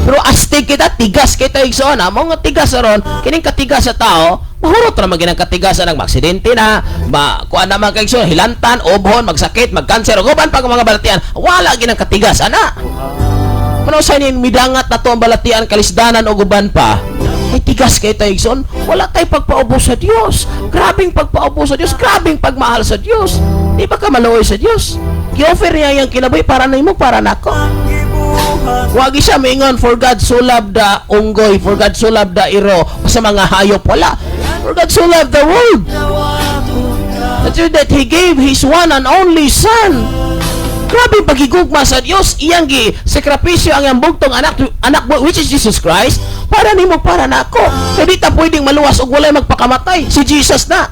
pero astig kita tigas kita igsoon amo nga tigas ron kining katigas sa tao mahurot na maginang katigasan ng aksidente na kuan na mga kaigsoon hilantan, obhon, magsakit, magkanser o guban pag mga balatian wala ginang katigasan na manusay ni midangat na to ang balatian kalisdanan o guban pa ay tigas kayo tayo igsoon wala tayo pagpaubos sa Diyos grabing pagpaubos sa Diyos grabing pagmahal sa Diyos di ba ka maluoy sa Diyos i-offer niya yung kinabuhi para na mo para nako wagi siya maingon for God so loved the unggoy for God so loved the iro sa mga hayop wala for God so loved the world that He gave His one and only Son grabe pagigugma sa Diyos iyang sakripisyo ang iyang bugtong anak which is Jesus Christ para nimo para nako kaya di ta pwedeng maluwas o walay magpakamatay si Jesus na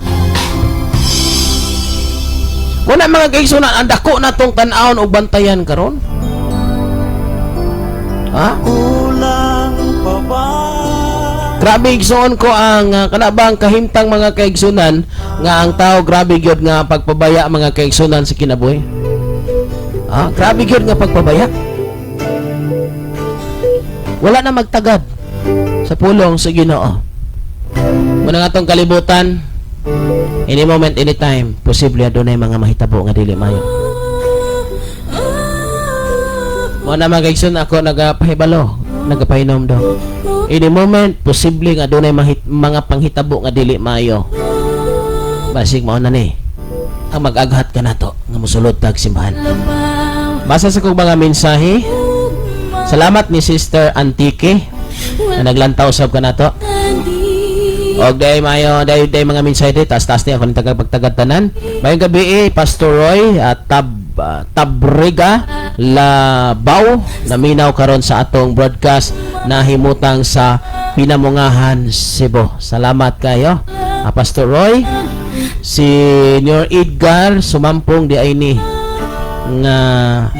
wala mga kaigsunan ang dako na tong tan-aon o bantayan karon ha? Grabe igsoon ko ang kanabang kahimtang mga kaigsunan nga ang tao grabe gyud nga pagpabaya mga kaigsunan sa kinabuhi. Grabe gyud nga pagpabaya. Wala na magtagad sa pulong sa Ginoo. Muna nga tong kalibutan any moment, anytime posible adunay mga mahitabo nga dili mayo. Muna mga kaigsunan ako nagapahibalo nagapainom daw. Any moment, posible nga doon ay mga panghitabo nga dili maayo. Basig mao na ni. Ang mag-aghat ka na to, nga musulod tag simbahan. Basa sa kong mga mensahe. Salamat ni Sister Antique na naglantaw sab ka na to. Og day mayo, day mga mensahe di, taas-taas ni ako ng tagapagtagad tanan. Mayong gabi Pastor Roy at Tabriga Labaw naminaw karon sa atong broadcast na himutang sa Pinamungahan, Cebu. Salamat kayo Pastor Roy. Senior Edgar sumampong di ay ni nga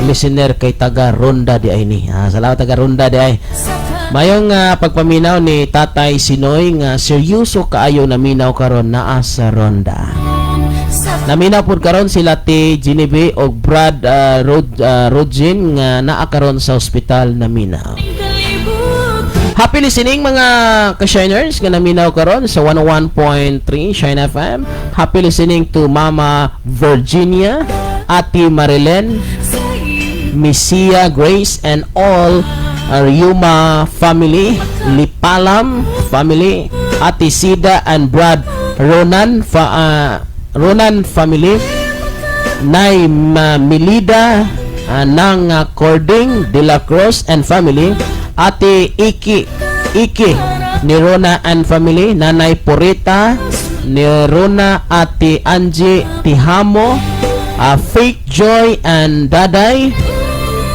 listener kay taga Ronda di ay ni. Salamat taga Ronda di ay. Mayong pagpaminaw ni Tatay Sinoy nga seryoso kaayo naminaw karon naa sa Ronda. Naminaw po karon sila ti Genevieve o Brad Rodgin nga naa karon sa ospital naminaw. Happy listening mga ka-shiners nga naminaw karon sa 101.3 Shine FM. Happy listening to Mama Virginia, Ate Marilyn, Misia Grace, and all Yuma family, Lipalam family, Ate Sida and Brad Ronan Ronan family, Nay Milida ng Cording de la Cruz and family, Ate Iki ni Rona and family, Nanay Purita ni Rona, Ate Angie Tihamo, Faith Joy and Daday,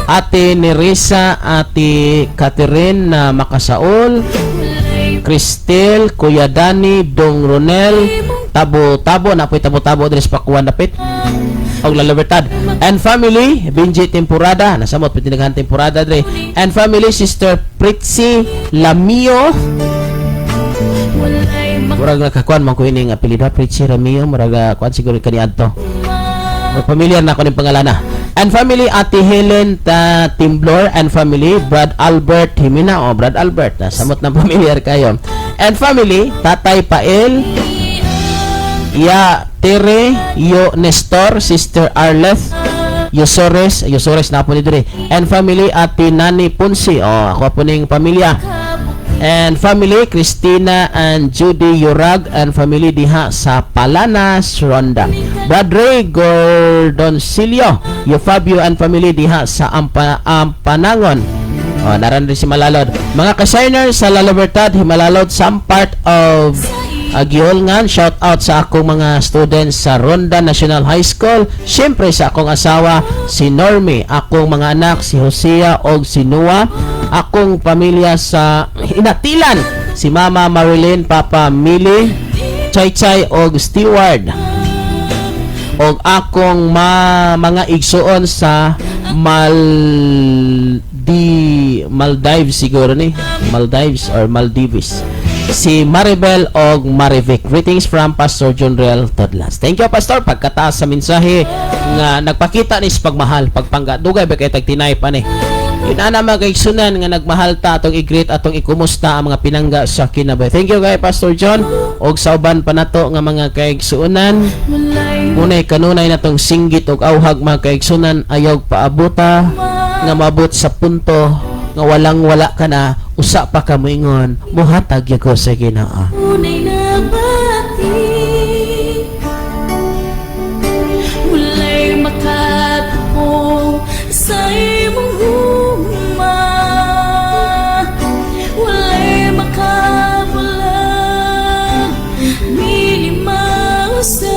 Ate Nerissa, Ate Catherine na Makasaol, Cristel, Kuya Dani, Dong Ronel, Tabo-tabo, napoy tabo-tabo dres pakuan dapit og La Libertad and family, Benji Temporada, nasamot pintinaghan temporada dre, and family, Sister Pritzi Lamio, murag nakakuan man ko ini nga apelyido Pritzi Lamio, murag kuan siguro kaniadto, pamilyar na ko ning pangalana. And family, Ate Helen Timblor and family, Brad Albert Himina, Brad Albert, nasamot na pamilyar kayo. And family, Tatay Pael, Tere, Nestor, Sister Arleth, Yosores na po ni dire. And family, Ate Nani Punsi, ako po ning pamilya. And family, Christina and Judy Yurag and family diha sa Palanas, Ronda. Brad Ray Gordoncillo, Fabio and family diha sa Ampanangon. Naran rin si Malalod. Mga ka-signers sa La Libertad, Himalalod, some part of Giolngan, shout out sa akong mga students sa Ronda National High School, syempre sa akong asawa si Normie, akong mga anak si Hosea og si Noah, akong pamilya sa Inatilan, si Mama Marilyn, Papa Mili, Chay og Steward, og akong mga igsuon sa Maldives siguro ni Maldives or Maldives, si Maribel og Marivic. Greetings from Pastor John Real Todlas. Thank you, Pastor, pagkataas sa mensahe nga nagpakita ni sa pagmahal, pagpangga dugay ba kay tagtinay pa ni. Yun na mga kaigsunan nga nagmahal ta atong i-greet atong ikumusta ang mga pinangga sa kinabuhi. Thank you kay Pastor John og sa uban pa nato nga mga kaigsunan. Unay kanunay natong singgit og awhag mga kaigsunan, ayog paabuta nga mabot sa punto nga walang-wala ka na, usa pa ka moingon, muhatag yago sa Ginoo. Unay nabati, walay makatupo sa imong huma, walay makabulag, minimaw sa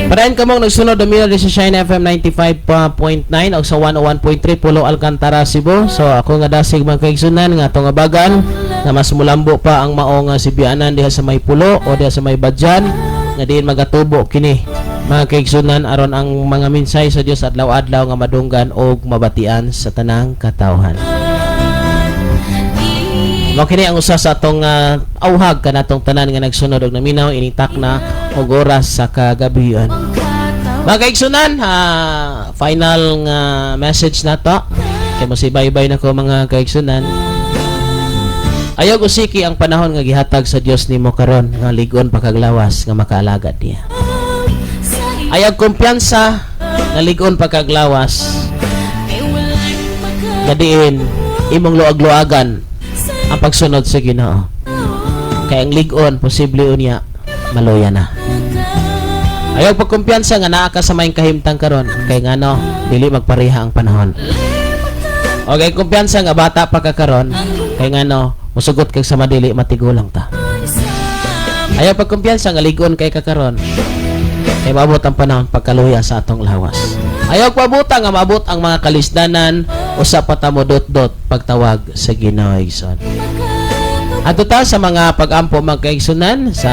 Parayan kamong nagsunod domino sa Shine FM 95.9 o sa 101.3 Pulo Alcantara, Cebu. So ako nga dasig mga kaigsunan nga atong abagan na mas mulambo pa ang mao nga sibianan diha sa may pulo o diha sa may badyan nga diin magatubo kini mga kaigsunan aron ang mga minsay sa Dios adlaw-adlaw nga madunggan og mabatian sa tanang katawhan. Mao kini ang usa sa atong awhag kanatong tanan nga nagsunod og naminaw initak na ug oras sa kagabihan. Mga kaigsunan, final nga message na to. Kaya masibaybay na ko mga kaigsunan. Ayaw usiki ang panahon nga gihatag sa Dios nimo karon nga ligon pagkaglawas nga makaalagad niya. Ayaw kumpiyansa nga ligon pagkaglawas nga diin imong luag-luagan ang pagsunod sa Ginoo. Kaya ang ligon posible unya maluya na. Ayaw pagkumpiyansa nga naa ka sa maayong kahimtang karon kay ngano dili magpareha ang panahon. Okay, kumpiyansa nga bata pa ka karon kay ngano musugot kay sa madili matigulang ta. Ayaw pagkumpiyansa nga ligon kay kakaron kay maabot ang panahon pagkaluya sa atong lawas. Ayaw pabuta nga maabot ang mga kalisdanan usa pa ta modot-dot pagtawag sa Ginoo igsoon. Ato ta sa mga pag-ampo magkaigsunan sa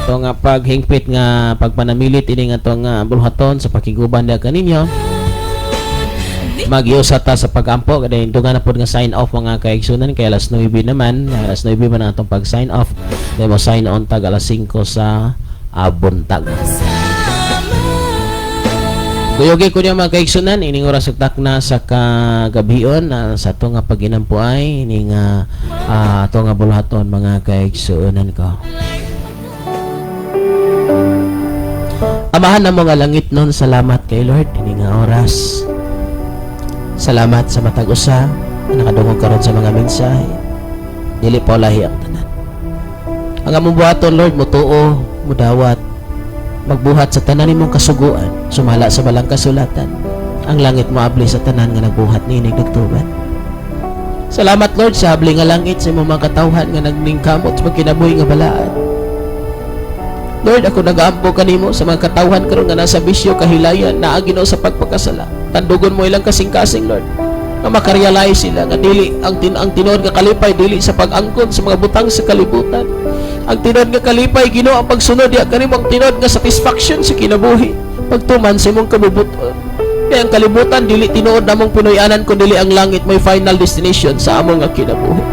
ato nga paghingpit nga pagpanamilit ini nga atong bulhaton sa pakiguban niya kaninyo. Mag-iusa ta sa pag-ampo kada indugan na pod nga sign off mga kaigsunan kay alas 9 naman, alas 9 man ang atong pag-sign off. Dahil mo sign on tag alas 5 sa buntag. Kuyogi ko niya mga kaigsunan, ining oras ugtak na sa kagabion sa ato nga paginampuay ining ato nga bulhaton mga kaigsunan ko. Amahan na mga langit nun, salamat kay Lord ining oras. Salamat sa matag usa nakadungog karon sa mga mensahe. Dili pa lahi ang tanan. Ang among buhaton Lord mutuo, mudawat, magbuhat sa tanan nimong kasuguan, sumala sa balang kasulatan. Ang langit moabli sa tanan nga nagbuhat niinig nagtuban. Salamat Lord sa habli nga langit sa imong mga katawhan nga nagningkamot sa pagkinabuhi nga balaan. Lord, ako nag-aampo kanimo sa mga katawhan karon nga nasa bisyo kahilayan na Ginoo sa pagpakasala. Tandugon mo ilang kasing-kasing Lord. Nga makarealize sila nga dili ang tinuod nga kalipay dili sa pag-angkon sa mga butang sa kalibutan. Ang tinuod nga kalipay Ginoo ang pagsunod diha kanimo ang tinuod nga satisfaction sa kinabuhi. Pagtuman sa imong kabubuton. Kaya ang kalibutan dili tinuod namong Pinoyanan kundi ang langit may final destination sa among nga kinabuhi.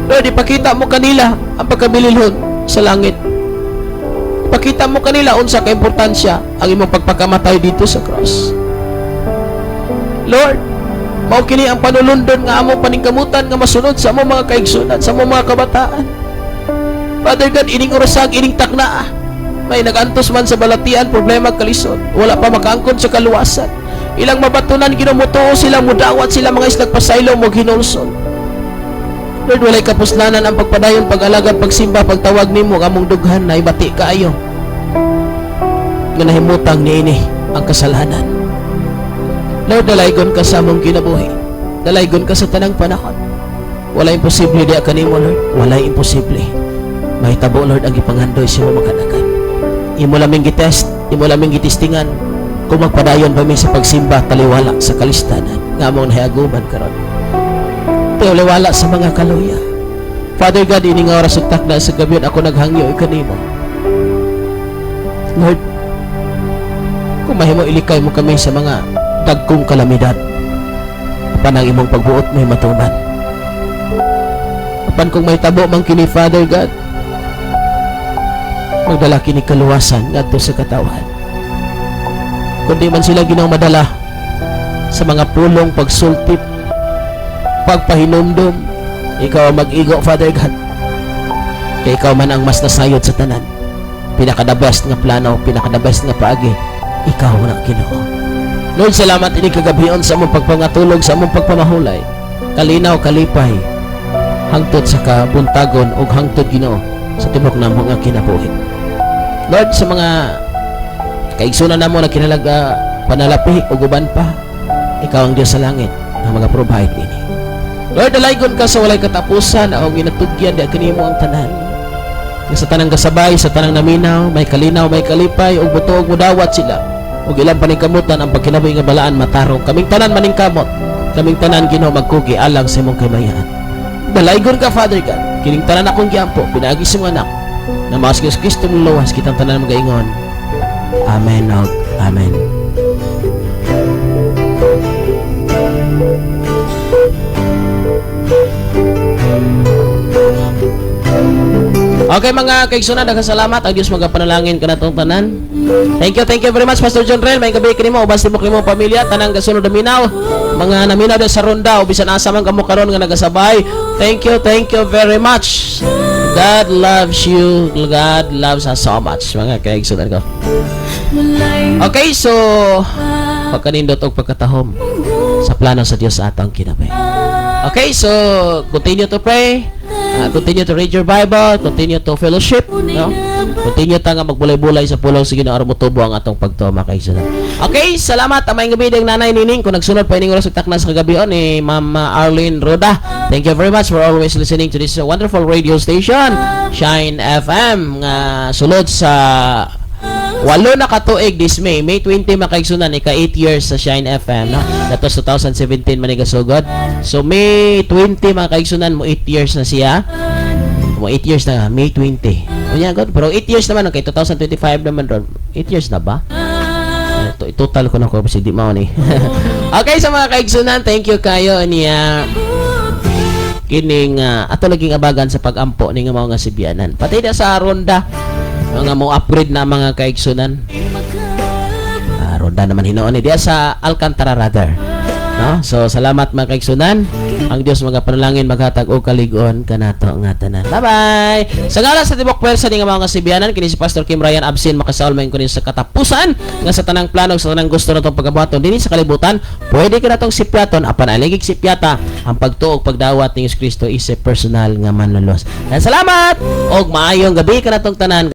Lord, ipakita mo kanila ang pagkabililhon sa langit. Pakita mo kanila unsa ka importansya ang imong pagpakamatay dito sa cross. Lord, mao kini ang panulundon nga among paningkamutan nga masunod sa among mga kaigsunan, sa among mga kabataan. Father God, ining orasag, ining takna, may nagantos man sa balatian, problema kalisod, wala pa makaangkon sa kaluwasan. Ilang mabatunan ginumutuo sila, mudawat sila mga islagpasaylo mo ginulson. Lord, walay kapuslanan ang pagpadayon, pag-alagad, pagsimba, pagtawag nimo among dughan na ibati kaayo. Nga nahimutang niini ang kasalanan. Lord, dalaygon ka sa among kinabuhi. Dalaygon ka sa tanang panahon. Wala imposible diya kanimo Lord. Wala imposible. Mahitabo Lord ang ipanghandoy sa imong makadagan. Imo laming gitest, imo laming gitistingan kung magpadayon pa mi sa pagsimba taliwala sa kalistanan nga among nahiaguman karon. Wala sa mga kaluya. Father God, ini nga oras ugtak na sa gabi ako naghangyo kanimo. Lord, kung mahimo ilikay mo kami sa mga dagkong kalamidad, panang imong pagbuot may matuman. Apan kung may tabo man kini Father God, magdala kini kaluwasan ngadto sa katawan. Kundi man sila Ginoo madala sa mga pulong pagsultip, pagpahinumdum, ikaw ang mag-igo Father God. Kaya ikaw man ang mas nasayod sa tanan. Pinaka-the best nga plano, pinaka-the best nga paagi, ikaw na Ginoo. Lord, salamat ini kagabion sa among pagpangatulog, sa among pagpamahulay. Kalinaw, kalipay, hangtod sa kabuntagon o hangtod Ginoo sa tibok na mga kinabuhi. Lord, sa mga kaigsunan namo na kinalaga panalapi o guban pa, ikaw ang Diyos sa langit na mga provide ini. Lord, dalaygon ka sa walay katapusan akong ginatugyan di kanimo ang tanan. Sa tanang kasabay, sa tanang naminaw, may kalinaw, may kalipay, ug buto ug mudawat sila. Ug ilang paningkamutan ang pagkinabuhi nga balaan matarong. Kaming tanan maningkamot, kaming tanan Ginoo magkugi alang sa imong kamayan. Dalaygon ka Father God, kining tanan akong giampo, pinaagi sa mga anak. Na mas Kristo mong luwas kitang tanan magaingon. Amen. Amen. Okay mga kaigsunan, daghang salamat. Ang Dios magapanalangin kanatong tanan. Thank you very much Pastor John Rel. May gabi kanimo ubas tibok nimo pamilya tanang kasunod na minaw. Mga naminaw sa ronda o bisan asa man kamo karon nga nagasabay. Thank you very much. God loves you. God loves us so much mga kaigsunan ko. Okay, so pagkanindot og pagkatahom sa plano sa Dios sa atong kinabuhi. Okay, so continue to pray, continue to read your Bible, continue to fellowship, no? Continue ta nga magbulay-bulay sa pulong sa Ginoo aron motubo ang atong pagtuo kaigsunan. Okay, salamat amay gabi ding Nanay Nining kung nagsunod pa ining oras ug takna sa kagabion ni Ma'am Arlene Roda. Thank you very much for always listening to this wonderful radio station, Shine FM nga sulod sa walo na katuig this May 20 makaigsunan ika 8 years sa Shine FM, no? Datos 2017 manigasugod. So May 20 makaigsunan mo 8 years na siya. Mo 8 years na May 20. Unya god, pero 8 years naman kay 2025 naman ron. 8 years na ba? Ito total ko na ko kasi di mao ni. Okay sa mga kaigsunan, thank you kayo niya. Kining ato laging abagan sa pagampo ning mga sibianan. Pati na sa ronda mga mo upgrade na mga kaigsunan. Ronda naman hinoon ni diya sa Alcantara rather. No? So salamat mga kaigsunan. Ang Dios magapanalangin maghatag og kalig-on kanato nga tanan. Bye-bye. Sa ngalan sa tibok pwersa ning mga sibianan kini si Pastor Kim Ryan Absin makasaol man kunin sa katapusan nga sa tanang plano sa tanang gusto natong pagabuhaton dinhi sa kalibutan. Pwede ka natong sipyaton apan aligig sipyata ang pagtuo ug pagdawat ni Kristo is a personal nga manlulos. Salamat og maayong gabi kanatong tanan.